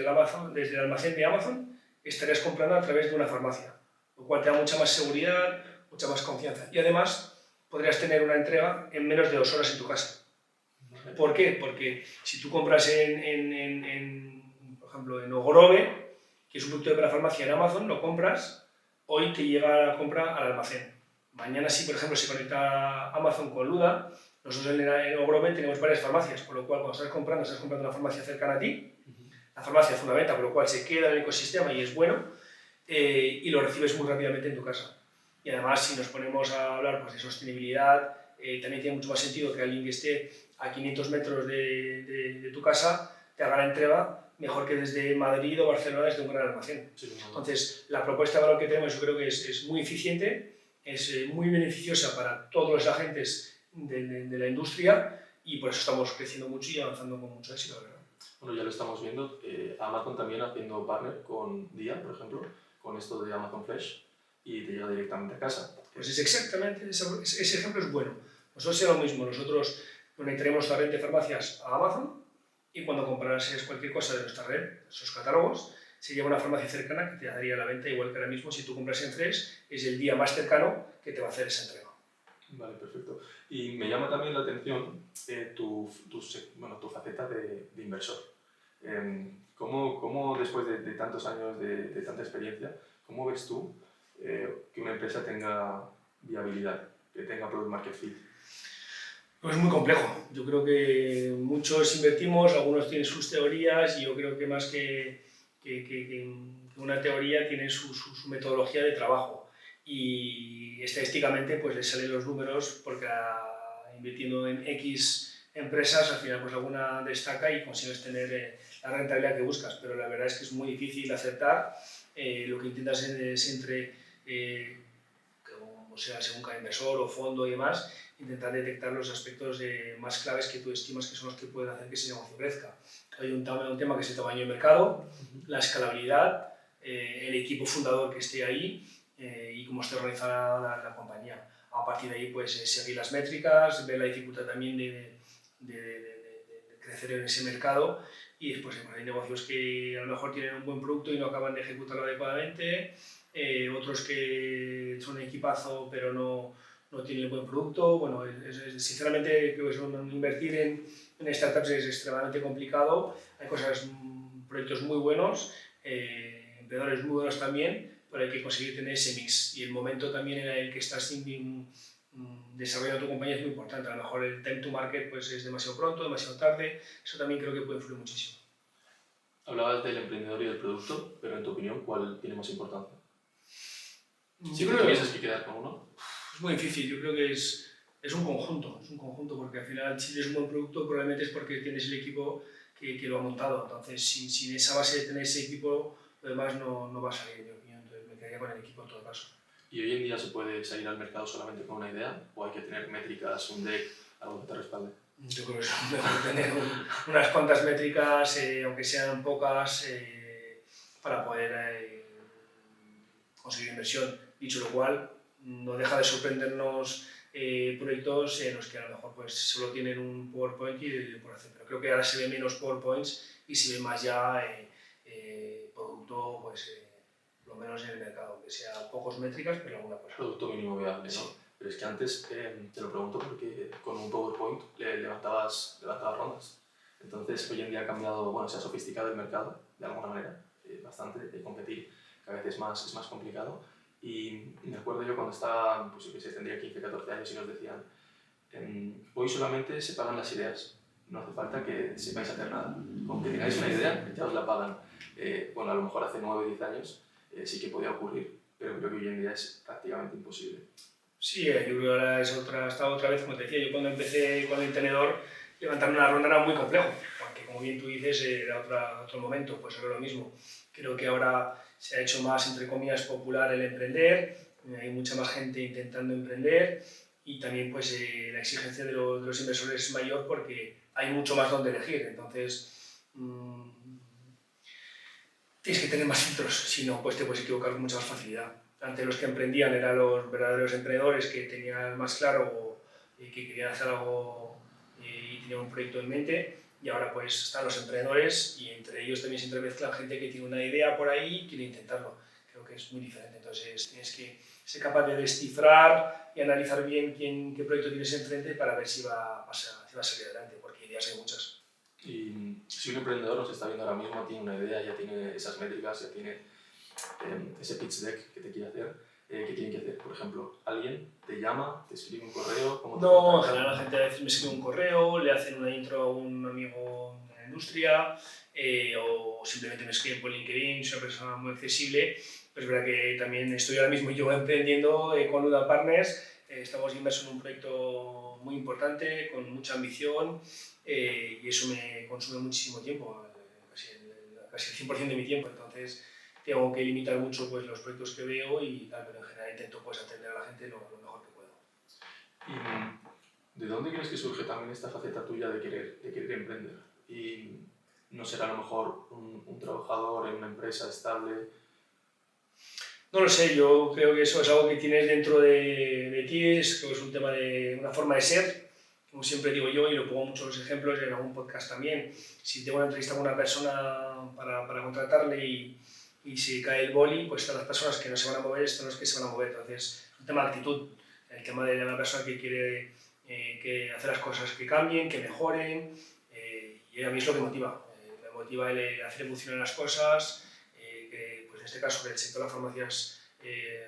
S1: el almacén de Amazon, estarías comprando a través de una farmacia, lo cual te da mucha más seguridad, mucha más confianza. Y además, podrías tener una entrega en menos de 2 horas en tu casa. ¿Por qué? Porque si tú compras por ejemplo, en Ogrove, que es un producto de parafarmacia en Amazon, lo compras, hoy te llega la compra al almacén. Mañana, si por ejemplo se conecta Amazon con Luda, nosotros en Ogrove tenemos varias farmacias, por lo cual cuando estás comprando una farmacia cercana a ti, la farmacia hace una venta, por lo cual se queda en el ecosistema y es bueno, y lo recibes muy rápidamente en tu casa. Y además, si nos ponemos a hablar pues, de sostenibilidad, también tiene mucho más sentido que alguien que esté a 500 metros de tu casa te haga la entrega mejor que desde Madrid o Barcelona desde un gran almacén.
S2: Sí, no.
S1: Entonces, la propuesta de valor que tenemos yo creo que es muy eficiente, es muy beneficiosa para todos los agentes de la industria y por eso estamos creciendo mucho y avanzando con mucho éxito, ¿verdad?
S2: Bueno, ya lo estamos viendo. Amazon también haciendo partner con Día, por ejemplo, con esto de Amazon Fresh y te llega directamente a casa.
S1: Pues es exactamente, ese ejemplo es bueno. Nosotros es lo mismo, nosotros conectaremos la red de farmacias a Amazon y cuando comprases cualquier cosa de nuestra red, esos catálogos, se lleva una farmacia cercana que te daría la venta, igual que ahora mismo si tú compras en Fresh, es el día más cercano que te va a hacer esa entrega.
S2: Vale, perfecto. Y me llama también la atención tu faceta de inversor. ¿Cómo después de tantos años de tanta experiencia, cómo ves tú que una empresa tenga viabilidad, que tenga product market fit?
S1: Pues es muy complejo. Yo creo que muchos invertimos, algunos tienen sus teorías y yo creo que más que una teoría tienen su metodología de trabajo. Y estadísticamente pues les salen los números porque invirtiendo en X empresas al final pues alguna destaca y consigues tener la rentabilidad que buscas. Pero la verdad es que es muy difícil acertar. Lo que intentas es entre, o sea, según cada inversor o fondo y demás, intentar detectar los aspectos más claves que tú estimas que son los que pueden hacer que ese negocio crezca. Hay un tema que es el tamaño de mercado, la escalabilidad, el equipo fundador que esté ahí y cómo esté organizada la compañía. A partir de ahí, pues seguir las métricas, ver la dificultad también de crecer en ese mercado y después hay negocios que a lo mejor tienen un buen producto y no acaban de ejecutarlo adecuadamente, otros que son equipazo pero no tiene buen producto. Bueno, sinceramente creo que invertir en startups es extremadamente complicado. Hay proyectos muy buenos, emprendedores muy buenos también, pero hay que conseguir tener ese mix. Y el momento también en el que estás desarrollando tu compañía es muy importante. A lo mejor el time to market pues, es demasiado pronto, demasiado tarde. Eso también creo que puede influir muchísimo.
S2: Hablabas del emprendedor y del producto, pero en tu opinión, ¿cuál tiene más importancia? Si
S1: Yo
S2: tuvieses que quedar con uno.
S1: Es muy difícil, yo creo que es un conjunto, porque al final si tienes un buen producto probablemente es porque tienes el equipo que lo ha montado, entonces sin esa base de tener ese equipo, lo demás no va a salir, en mi opinión, entonces me quedaría con el equipo en todo caso.
S2: ¿Y hoy en día se puede salir al mercado solamente con una idea o hay que tener métricas, un deck, algo que te respalde?
S1: Yo creo que es mejor tener unas cuantas métricas, aunque sean pocas, para poder conseguir inversión. Dicho lo cual, no deja de sorprendernos proyectos en los que a lo mejor pues, solo tienen un PowerPoint y por hacer. Pero creo que ahora se ven menos PowerPoints y se ve más ya producto, pues, lo menos en el mercado, que sea pocos métricas, pero alguna cosa.
S2: Producto mínimo viable, ¿no? Sí. Pero es que antes, te lo pregunto porque con un PowerPoint levantabas rondas. Entonces, hoy en día ha cambiado, bueno, se ha sofisticado el mercado de alguna manera, bastante, de competir cada vez es más complicado. Y me acuerdo yo cuando estaba, pues yo que sé, tendría 15, 14 años y nos decían, hoy solamente se pagan las ideas, no hace falta que sepáis hacer nada. Con que tengáis una idea, ya os la pagan. Bueno, a lo mejor hace 9 o 10 años sí que podía ocurrir, pero creo que hoy en día es prácticamente imposible.
S1: Sí, yo creo que ahora está otra vez, como te decía, yo cuando empecé con el tenedor, levantar una ronda era muy complejo, porque como bien tú dices, era otro momento, pues ahora lo mismo. Creo que ahora se ha hecho más, entre comillas, popular el emprender, hay mucha más gente intentando emprender y también pues la exigencia de los inversores es mayor porque hay mucho más donde elegir. Entonces, tienes que tener más filtros, si no, pues te puedes equivocar con mucha más facilidad. Antes los que emprendían eran los verdaderos emprendedores que tenían más claro que querían hacer algo y tenían un proyecto en mente, y ahora pues están los emprendedores y entre ellos también se entremezclan gente que tiene una idea por ahí y quiere intentarlo. Creo que es muy diferente, entonces tienes que ser capaz de descifrar y analizar bien qué proyecto tienes enfrente para ver si va a salir adelante, porque ideas hay muchas.
S2: Y si un emprendedor nos está viendo ahora mismo, tiene una idea, ya tiene esas métricas, ya tiene ese pitch deck que te quiere hacer, ¿qué tiene que hacer? Por ejemplo, alguien te llama, te escribe un correo, ¿cómo te
S1: No, en
S2: contacta?
S1: general la gente a veces me escribe un correo, le hacen una intro a un amigo de la industria o simplemente me escriben por LinkedIn, soy una persona muy accesible. Pero es verdad que también estoy ahora mismo yo emprendiendo con Luda Partners, estamos inmersos en un proyecto muy importante, con mucha ambición y eso me consume muchísimo tiempo, casi el 100% de mi tiempo, entonces tengo que limitar mucho pues, los proyectos que veo y tal, pero en general intento pues, atender a la gente lo mejor que puedo.
S2: ¿Y de dónde crees que surge también esta faceta tuya de querer emprender? Y no será a lo mejor un trabajador en una empresa estable.
S1: No lo sé, yo creo que eso es algo que tienes dentro de ti, creo que es un tema de una forma de ser, como siempre digo yo, y lo pongo muchos ejemplos en algún podcast también. Si tengo una entrevista con una persona para contratarle y se cae el boli, pues están las personas que no se van a mover, están los que se van a mover. Entonces, es un tema de actitud, el tema de una persona que quiere que hacer las cosas que cambien, que mejoren, y a mí es lo que motiva. Me motiva el hacer funcionar las cosas, que pues en este caso que el sector de las farmacias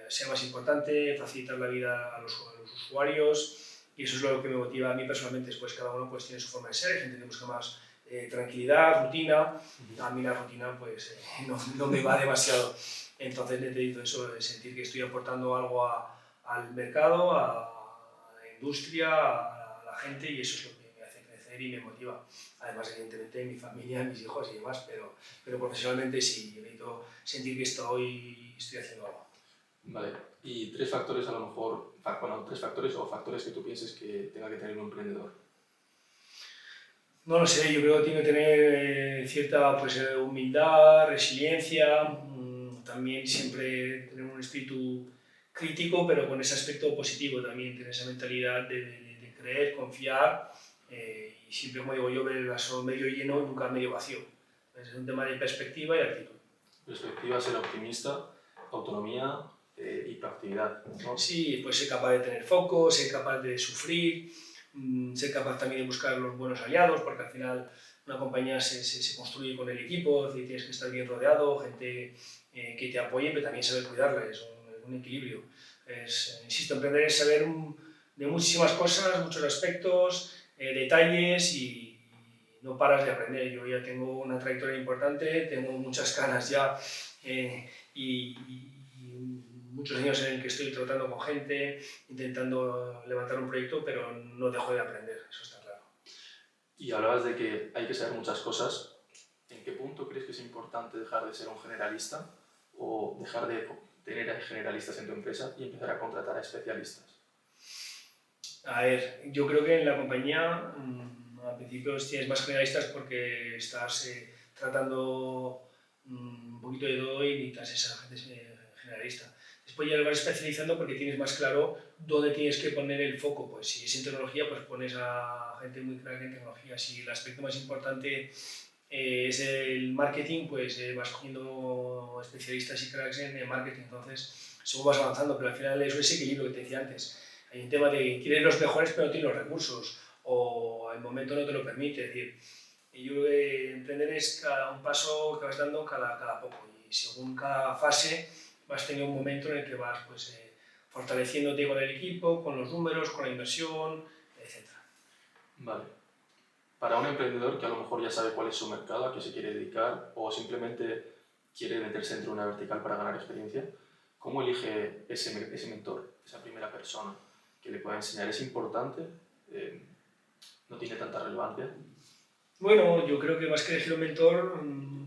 S1: sea más importante, facilitar la vida a los usuarios, y eso es lo que me motiva a mí personalmente. Después cada uno pues tiene su forma de ser, hay gente que busca más tranquilidad, rutina. A mí la rutina pues no me va demasiado, entonces necesito eso, de sentir que estoy aportando algo al mercado, a la industria, a la gente, y eso es lo que me hace crecer y me motiva. Además, evidentemente, mi familia, mis hijos y demás, pero profesionalmente sí, yo necesito sentir que estoy haciendo algo.
S2: Vale, y tres factores a lo mejor, bueno, tres factores o factores que tú pienses que tenga que tener un emprendedor.
S1: No lo sé, yo creo que tiene que tener cierta pues, humildad, resiliencia, también siempre tener un espíritu crítico, pero con ese aspecto positivo también, tener esa mentalidad de creer, confiar y siempre, como digo yo, ver el vaso medio lleno y nunca medio vacío. Entonces, es un tema de perspectiva y actitud.
S2: Perspectiva, ser optimista, autonomía y proactividad, ¿no?
S1: Sí, pues ser capaz de tener foco, ser capaz de sufrir, ser capaz también de buscar los buenos aliados, porque al final una compañía se construye con el equipo, es decir, tienes que estar bien rodeado, gente que te apoye, pero también saber cuidarla, es un equilibrio. Insisto, emprender es saber de muchísimas cosas, muchos aspectos, detalles y no paras de aprender. Yo ya tengo una trayectoria importante, tengo muchas canas ya y muchos años en el que estoy tratando con gente, intentando levantar un proyecto, pero no dejo de aprender, eso está claro.
S2: Y hablabas de que hay que saber muchas cosas. ¿En qué punto crees que es importante dejar de ser un generalista o dejar de tener a generalistas en tu empresa y empezar a contratar a especialistas?
S1: A ver, yo creo que en la compañía al principio tienes más generalistas porque estás tratando un poquito de todo y necesitas esa gente generalista. Después ya lo vas especializando porque tienes más claro dónde tienes que poner el foco. Pues si es en tecnología, pues pones a gente muy clara en tecnología. Si el aspecto más importante es el marketing, pues vas cogiendo especialistas y cracks en marketing. Entonces, según vas avanzando, pero al final es ese equilibrio que te decía antes. Hay un tema de que quieres los mejores pero no tienes los recursos o el momento no te lo permite. Es decir, yo creo que emprender es un paso que vas dando cada poco y según cada fase vas teniendo un momento en el que vas pues, fortaleciéndote con el equipo, con los números, con la inversión, etc.
S2: Vale. Para un emprendedor que a lo mejor ya sabe cuál es su mercado, a qué se quiere dedicar o simplemente quiere meterse dentro de una vertical para ganar experiencia, ¿cómo elige ese mentor, esa primera persona que le pueda enseñar? ¿Es importante? ¿No tiene tanta relevancia?
S1: Bueno, yo creo que más que elegir un mentor,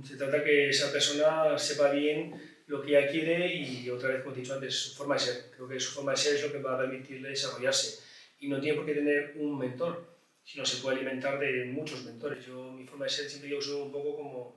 S1: se trata que esa persona sepa bien lo que ella quiere y otra vez, como te he dicho antes, su forma de ser. Creo que su forma de ser es lo que va a permitirle desarrollarse. Y no tiene por qué tener un mentor, sino se puede alimentar de muchos mentores. Yo, mi forma de ser siempre yo soy un poco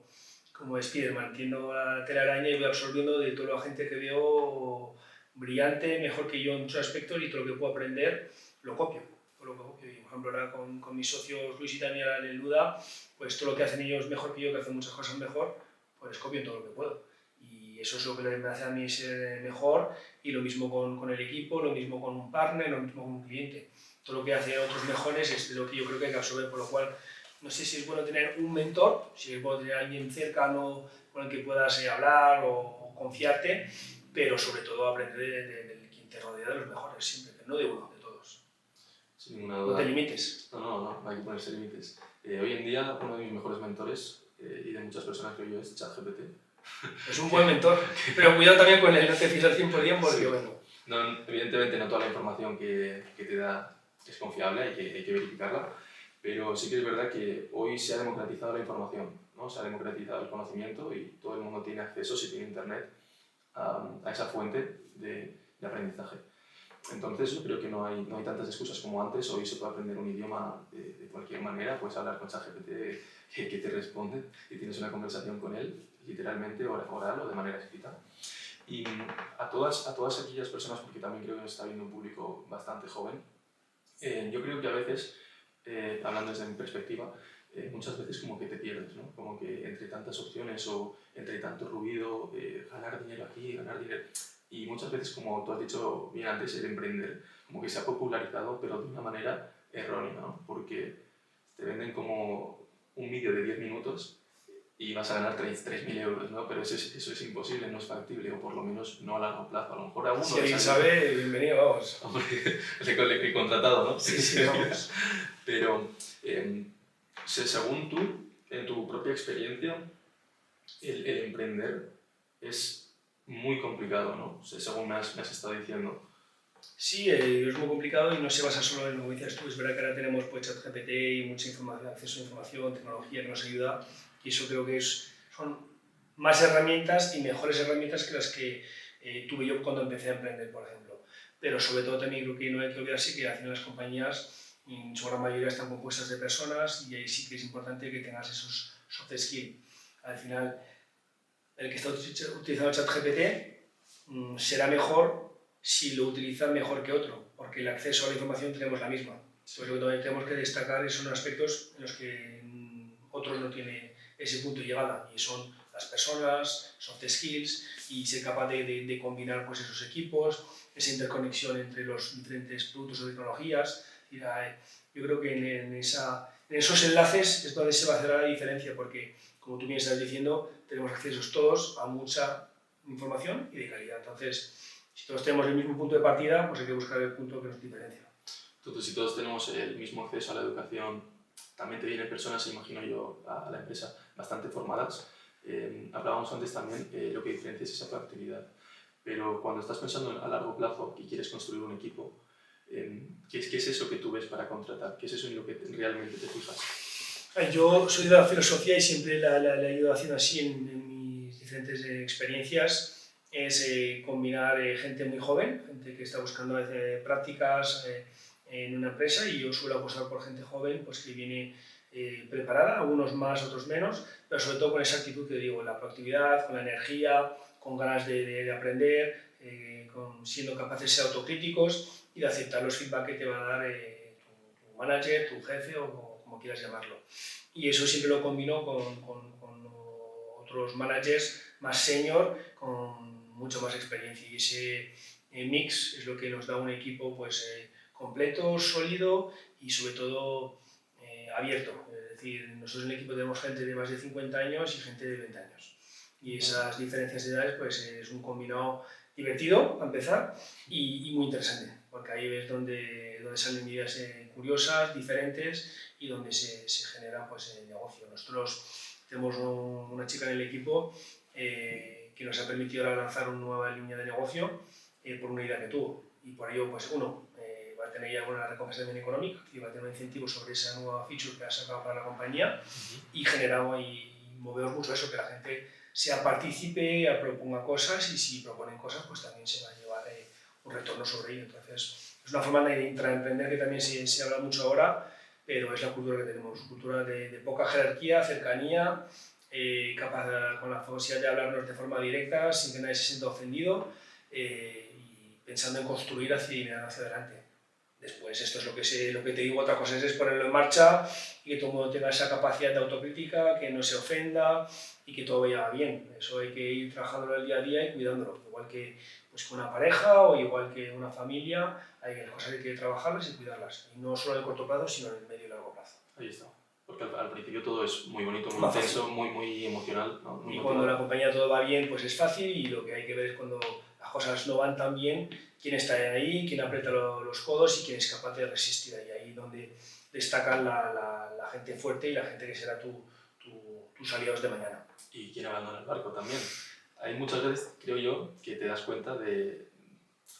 S1: como Spiderman, tiendo la telaraña y voy absorbiendo de toda la gente que veo brillante, mejor que yo en muchos aspectos y todo lo que puedo aprender lo copio. Lo copio. Y, por ejemplo, ahora con mis socios Luis y Daniel en el Luda, pues todo lo que hacen ellos mejor que yo, que hacen muchas cosas mejor, pues copio todo lo que puedo. Y eso es lo que me hace a mí ser mejor. Y lo mismo con el equipo, lo mismo con un partner, lo mismo con un cliente. Todo lo que hacen otros mejores es lo que yo creo que hay que absorber, por lo cual no sé si es bueno tener un mentor, si es bueno tener a alguien cercano con el que puedas hablar o confiarte, pero sobre todo aprender de quien te rodea de los mejores siempre, no de uno, de todos.
S2: Sin ninguna
S1: No te
S2: duda.
S1: limites.
S2: No, hay que ponerse límites. Hoy en día, uno de mis mejores mentores, y de muchas personas creo yo, es ChatGPT.
S1: Es un buen mentor, pero cuidado también con él, no te fíes al 100% porque,
S2: Sí.
S1: bueno.
S2: No, evidentemente no toda la información que te da es confiable, hay que verificarla, pero sí que es verdad que hoy se ha democratizado la información, ¿no? Se ha democratizado el conocimiento y todo el mundo tiene acceso, si tiene internet, a esa fuente de aprendizaje. Entonces yo creo que no hay tantas excusas como antes. Hoy se puede aprender un idioma de cualquier manera, puedes hablar con ChatGPT que te responde y tienes una conversación con él, literalmente oral o de manera escrita. Y a todas aquellas personas, porque también creo que nos está viendo un público bastante joven, yo creo que a veces, hablando desde mi perspectiva, muchas veces como que te pierdes, ¿no? Como que entre tantas opciones o entre tanto ruido, ganar dinero aquí, ganar dinero... Y muchas veces, como tú has dicho bien antes, el emprender, como que se ha popularizado, pero de una manera errónea, ¿no? Porque te venden como un vídeo de 10 minutos y vas a ganar 3.000 euros, ¿no? Pero eso es imposible, no es factible, o por lo menos no a largo plazo. A lo mejor a uno
S1: Si
S2: le
S1: alguien
S2: sale...
S1: sabe, bienvenido, vamos.
S2: Hombre, el contratado, ¿no?
S1: Sí, vamos.
S2: Pero, según tú, en tu propia experiencia, el emprender es muy complicado, ¿no? O sea, según me has estado diciendo.
S1: Sí, es muy complicado y no se basa solo en lo que decías tú. Es verdad que ahora tenemos pues, ChatGPT y mucha información, acceso a información, tecnología que nos ayuda y eso creo que son más herramientas y mejores herramientas que las que tuve yo cuando empecé a emprender, por ejemplo. Pero sobre todo también creo que no hay que olvidarse que al final las compañías en su gran mayoría están compuestas de personas y ahí sí que es importante que tengas esos soft skills. Al final, el que está utilizando ChatGPT será mejor si lo utiliza mejor que otro, porque el acceso a la información tenemos la misma. Pues lo que también tenemos que destacar son aspectos en los que otros no tienen ese punto de llegada, y son las personas, soft skills, y ser capaz de combinar pues, esos equipos, esa interconexión entre los diferentes productos o tecnologías. Yo creo que en esos enlaces es donde se va a hacer la diferencia, porque, como tú bien estás diciendo, tenemos accesos todos a mucha información y de calidad. Entonces, si todos tenemos el mismo punto de partida, pues hay que buscar el punto que nos diferencia.
S2: Entonces, si todos tenemos el mismo acceso a la educación, también te vienen personas, imagino yo, a la empresa bastante formadas. Hablábamos antes también, lo que diferencia es esa proactividad. Pero cuando estás pensando a largo plazo y quieres construir un equipo, ¿qué es eso que tú ves para contratar? ¿Qué es eso en lo que realmente te fijas?
S1: Yo soy de la filosofía y siempre la he ido haciendo así en mis diferentes experiencias, es combinar gente muy joven, gente que está buscando prácticas en una empresa, y yo suelo apostar por gente joven pues, que viene preparada, algunos más, otros menos, pero sobre todo con esa actitud que digo, la proactividad, con la energía, con ganas de aprender, siendo capaces de ser autocríticos y de aceptar los feedback que te va a dar tu manager, tu jefe o como quieras llamarlo. Y eso siempre lo combino con otros managers más senior, con mucho más experiencia. Y ese mix es lo que nos da un equipo pues, completo, sólido y sobre todo abierto. Es decir, nosotros en el equipo tenemos gente de más de 50 años y gente de 20 años. Y esas diferencias de edades pues, es un combinado divertido, a empezar, y muy interesante, porque ahí ves donde salen ideas curiosas, diferentes, y donde se genera pues, el negocio. Nosotros tenemos una chica en el equipo que nos ha permitido ahora lanzar una nueva línea de negocio por una idea que tuvo. Y por ello, pues uno, va a tener ya una recompensa también económica y va a tener un incentivo sobre esa nueva feature que ha sacado para la compañía y generamos y movemos mucho eso, que la gente sea partícipe, proponga cosas y si proponen cosas pues también se va a llevar un retorno sobre ello. Entonces es una forma de intraemprender que también se habla mucho ahora, pero es la cultura que tenemos, cultura de poca jerarquía, cercanía, capaz con la posibilidad de hablarnos de forma directa sin que nadie se sienta ofendido y pensando en construir hacia adelante. Después, esto es lo que te digo, otra cosa es ponerlo en marcha y que todo el mundo tenga esa capacidad de autocrítica, que no se ofenda y que todo vaya bien. Eso hay que ir trabajándolo el día a día y cuidándolo. Igual que pues, con una pareja o igual que una familia, hay cosas que hay que trabajarlas y cuidarlas. Y no solo en el corto plazo, sino en el medio y largo plazo.
S2: Ahí está. Porque al principio todo es muy bonito, muy intenso, muy emocional, ¿no? Muy
S1: y
S2: motivado.
S1: cuando la compañía todo va bien, pues es fácil y lo que hay que ver es cuando las cosas no van tan bien, quién está ahí, quién aprieta los codos y quién es capaz de resistir ahí. Ahí donde destacan la gente fuerte y la gente que será tus aliados de mañana.
S2: Y quién abandona el barco también. Hay muchas veces, creo yo, que te das cuenta de,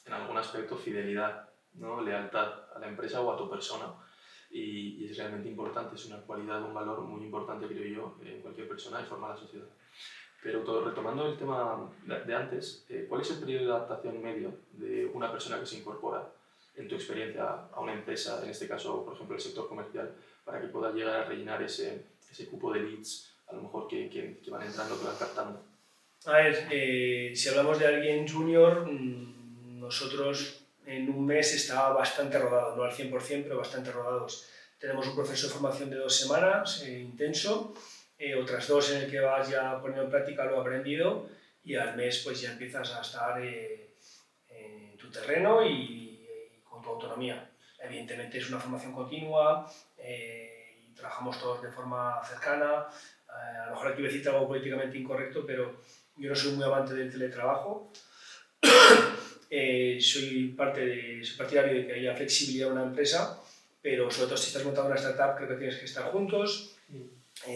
S2: en algún aspecto, fidelidad, ¿no? Lealtad a la empresa o a tu persona. Y es realmente importante, es una cualidad, un valor muy importante, creo yo, en cualquier persona y forma la sociedad. Pero retomando el tema de antes, ¿cuál es el periodo de adaptación medio de una persona que se incorpora, en tu experiencia, a una empresa, en este caso, por ejemplo, el sector comercial, para que pueda llegar a rellenar ese cupo de leads, a lo mejor que van entrando, que van captando?
S1: A ver, si hablamos de alguien junior, nosotros en un mes estaba bastante rodado, no al 100%, pero bastante rodados. Tenemos un proceso de formación de 2 semanas, intenso, otras 2 en el que vas ya poniendo en práctica lo aprendido y al mes pues ya empiezas a estar en tu terreno y con tu autonomía. Evidentemente es una formación continua y trabajamos todos de forma cercana. A lo mejor aquí voy a decir algo políticamente incorrecto, pero yo no soy muy amante del teletrabajo. Soy partidario de que haya flexibilidad en una empresa, pero sobre todo si estás montando una startup creo que tienes que estar juntos,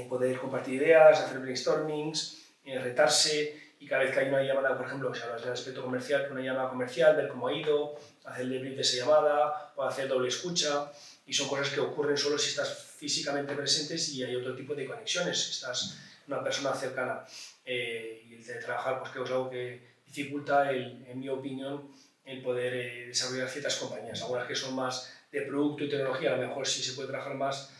S1: poder compartir ideas, hacer brainstormings, retarse y cada vez que hay una llamada, por ejemplo, si hablas del aspecto comercial, una llamada comercial, ver cómo ha ido, hacer el debrief de esa llamada o hacer doble escucha y son cosas que ocurren solo si estás físicamente presentes y hay otro tipo de conexiones, si estás una persona cercana y el teletrabajar pues creo que es algo que dificulta, en mi opinión, el poder desarrollar ciertas compañías, algunas que son más de producto y tecnología, a lo mejor sí se puede trabajar más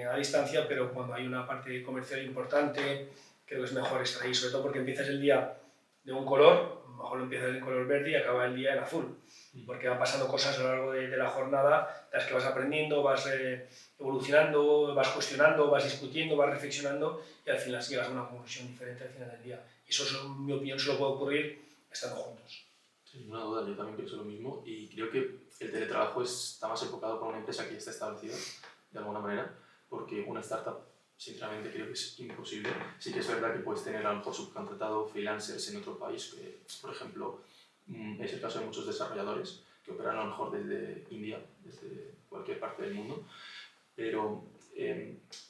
S1: a distancia, pero cuando hay una parte comercial importante, creo que es mejor estar ahí, sobre todo porque empiezas el día de un color, a lo mejor empiezas en color verde y acaba el día en azul, porque van pasando cosas a lo largo de la jornada, las que vas aprendiendo, vas evolucionando, vas cuestionando, vas discutiendo, vas reflexionando y al final llegas a una conclusión diferente al final del día. Y eso, en mi opinión, solo puede ocurrir estando juntos.
S2: Sin ninguna duda, yo también pienso lo mismo y creo que el teletrabajo está más enfocado para una empresa que ya está establecida, de alguna manera, porque una startup, sinceramente, creo que es imposible. Sí que es verdad que puedes tener a lo mejor subcontratado freelancers en otro país, que, por ejemplo, es el caso de muchos desarrolladores que operan a lo mejor desde India, desde cualquier parte del mundo, pero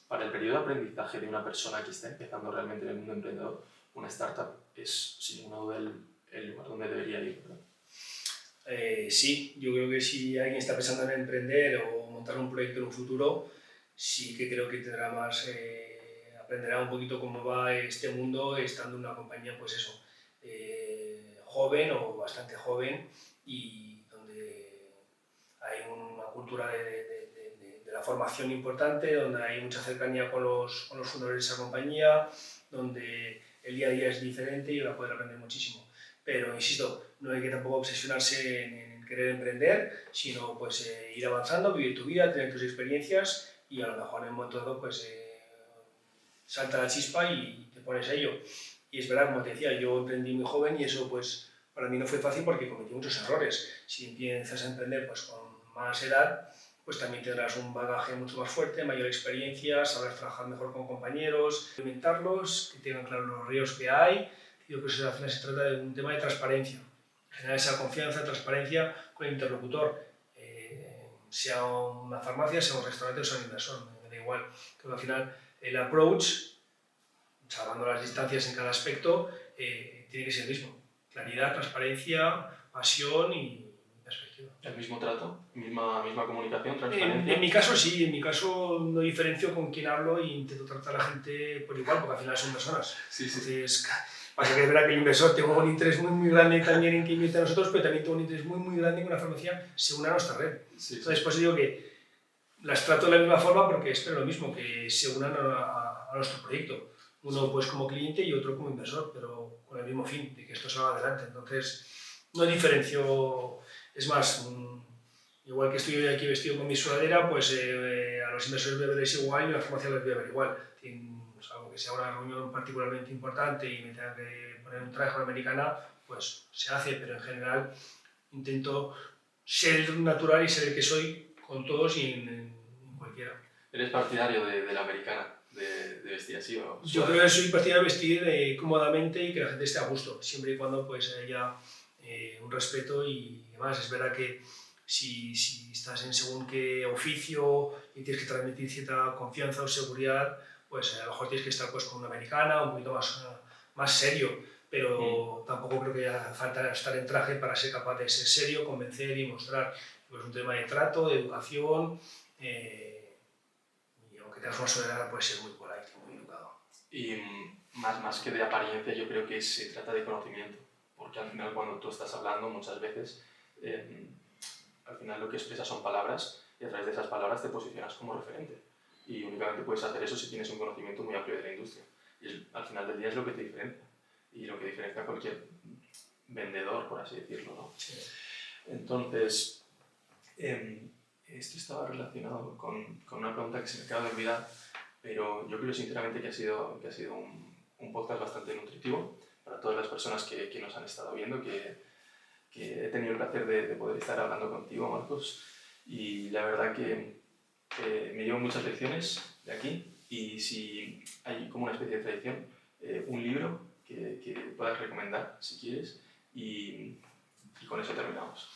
S2: para el periodo de aprendizaje de una persona que está empezando realmente en el mundo emprendedor, una startup es sin ninguna duda el lugar donde debería ir, ¿verdad?
S1: Sí, yo creo que si alguien está pensando en emprender o montar un proyecto en un futuro, sí que creo que tendrá más, aprenderá un poquito cómo va este mundo estando en una compañía, pues eso, joven o bastante joven y donde hay una cultura de la formación importante, donde hay mucha cercanía con los fundadores de esa compañía, donde el día a día es diferente y va a poder aprender muchísimo. Pero, insisto, no hay que tampoco obsesionarse en querer emprender, sino pues ir avanzando, vivir tu vida, tener tus experiencias y a lo mejor en un momento dado pues salta la chispa y te pones a ello. Y es verdad, como te decía, yo emprendí muy joven y eso pues para mí no fue fácil porque cometí muchos errores. Si empiezas a emprender pues con más edad, pues también tendrás un bagaje mucho más fuerte, mayor experiencia, sabrás trabajar mejor con compañeros, implementarlos, que tengan claros los riesgos que hay. Yo creo que al final se trata de un tema de transparencia, generar esa confianza, transparencia con el interlocutor, sea una farmacia, sea un restaurante o sea un inversor, me da igual. Creo que al final el approach, salvando las distancias en cada aspecto, tiene que ser el mismo. Claridad, transparencia, pasión y perspectiva.
S2: ¿El mismo trato? ¿Misma comunicación, transparencia?
S1: En mi caso sí, en mi caso no diferencio con quién hablo e intento tratar a la gente por igual, porque al final son personas.
S2: Sí, sí.
S1: Entonces, pasa que es verdad que el inversor tengo un interés muy grande también en que invierte a nosotros, pero también tengo un interés muy grande en que una farmacia se una a nuestra red.
S2: Sí,
S1: Entonces, pues digo que las trato de la misma forma porque espero lo mismo, que se unan a nuestro proyecto. Uno pues como cliente y otro como inversor, pero con el mismo fin, de que esto salga adelante. Entonces, no diferencio, es más, igual que estoy hoy aquí vestido con mi sudadera, pues a los inversores voy a verles igual y a la farmacia les voy a ver igual. Algo que sea una reunión particularmente importante y me tenga que poner un traje a la americana, pues se hace, pero en general intento ser natural y ser el que soy con todos y en cualquiera.
S2: ¿Eres partidario de la americana, de vestir así o...?
S1: Yo creo que soy partidario de vestir cómodamente y que la gente esté a gusto, siempre y cuando pues haya un respeto y demás. Es verdad que si estás en según qué oficio y tienes que transmitir cierta confianza o seguridad, pues a lo mejor tienes que estar pues con una americana, un poquito más serio, pero tampoco creo que haga falta estar en traje para ser capaz de ser serio, convencer y mostrar. Pues un tema de trato, de educación, y aunque tengas una sudadera puedes ser muy polite, muy educado.
S2: Y más que de apariencia, yo creo que se trata de conocimiento, porque al final cuando tú estás hablando muchas veces, al final lo que expresas son palabras y a través de esas palabras te posicionas como referente. Y únicamente puedes hacer eso si tienes un conocimiento muy amplio de la industria. Y al final del día es lo que te diferencia y lo que diferencia a cualquier vendedor, por así decirlo, ¿no?
S1: Sí.
S2: Entonces, esto estaba relacionado con una pregunta que se me acaba de olvidar, pero yo creo sinceramente que ha sido un podcast bastante nutritivo para todas las personas que nos han estado viendo, que he tenido el placer de poder estar hablando contigo, Marcos, y la verdad que me llevo muchas lecciones de aquí, y si hay como una especie de tradición, un libro que puedas recomendar, si quieres, y con eso terminamos.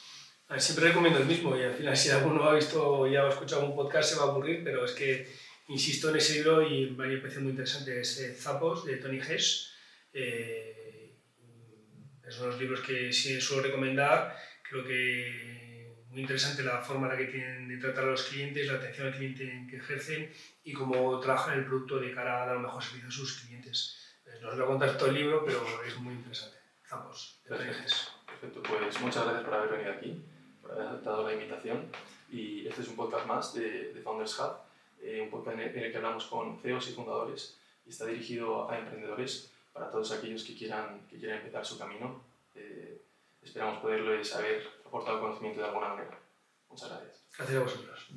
S1: Siempre recomiendo el mismo y al final si alguno ha visto o ya ha escuchado un podcast se va a aburrir, pero es que insisto en ese libro y me ha parecido muy interesante, es Zappos, de Tony Hess. Es uno de los libros que sí suelo recomendar. Creo que muy interesante la forma en la que tienen de tratar a los clientes, la atención al cliente que ejercen y cómo trabajan el producto de cara a dar un mejor servicio a sus clientes. No os voy a contar todo el libro, pero es muy interesante. Zappos, de Tony Hess.
S2: Perfecto, pues muchas gracias por haber venido aquí, por haber aceptado la invitación. Y este es un podcast más de Founders Hub, un podcast en el que hablamos con CEOs y fundadores y está dirigido a emprendedores para todos aquellos que quieran empezar su camino. Esperamos poderles haber aportado conocimiento de alguna manera. Muchas gracias.
S1: Gracias a vosotros.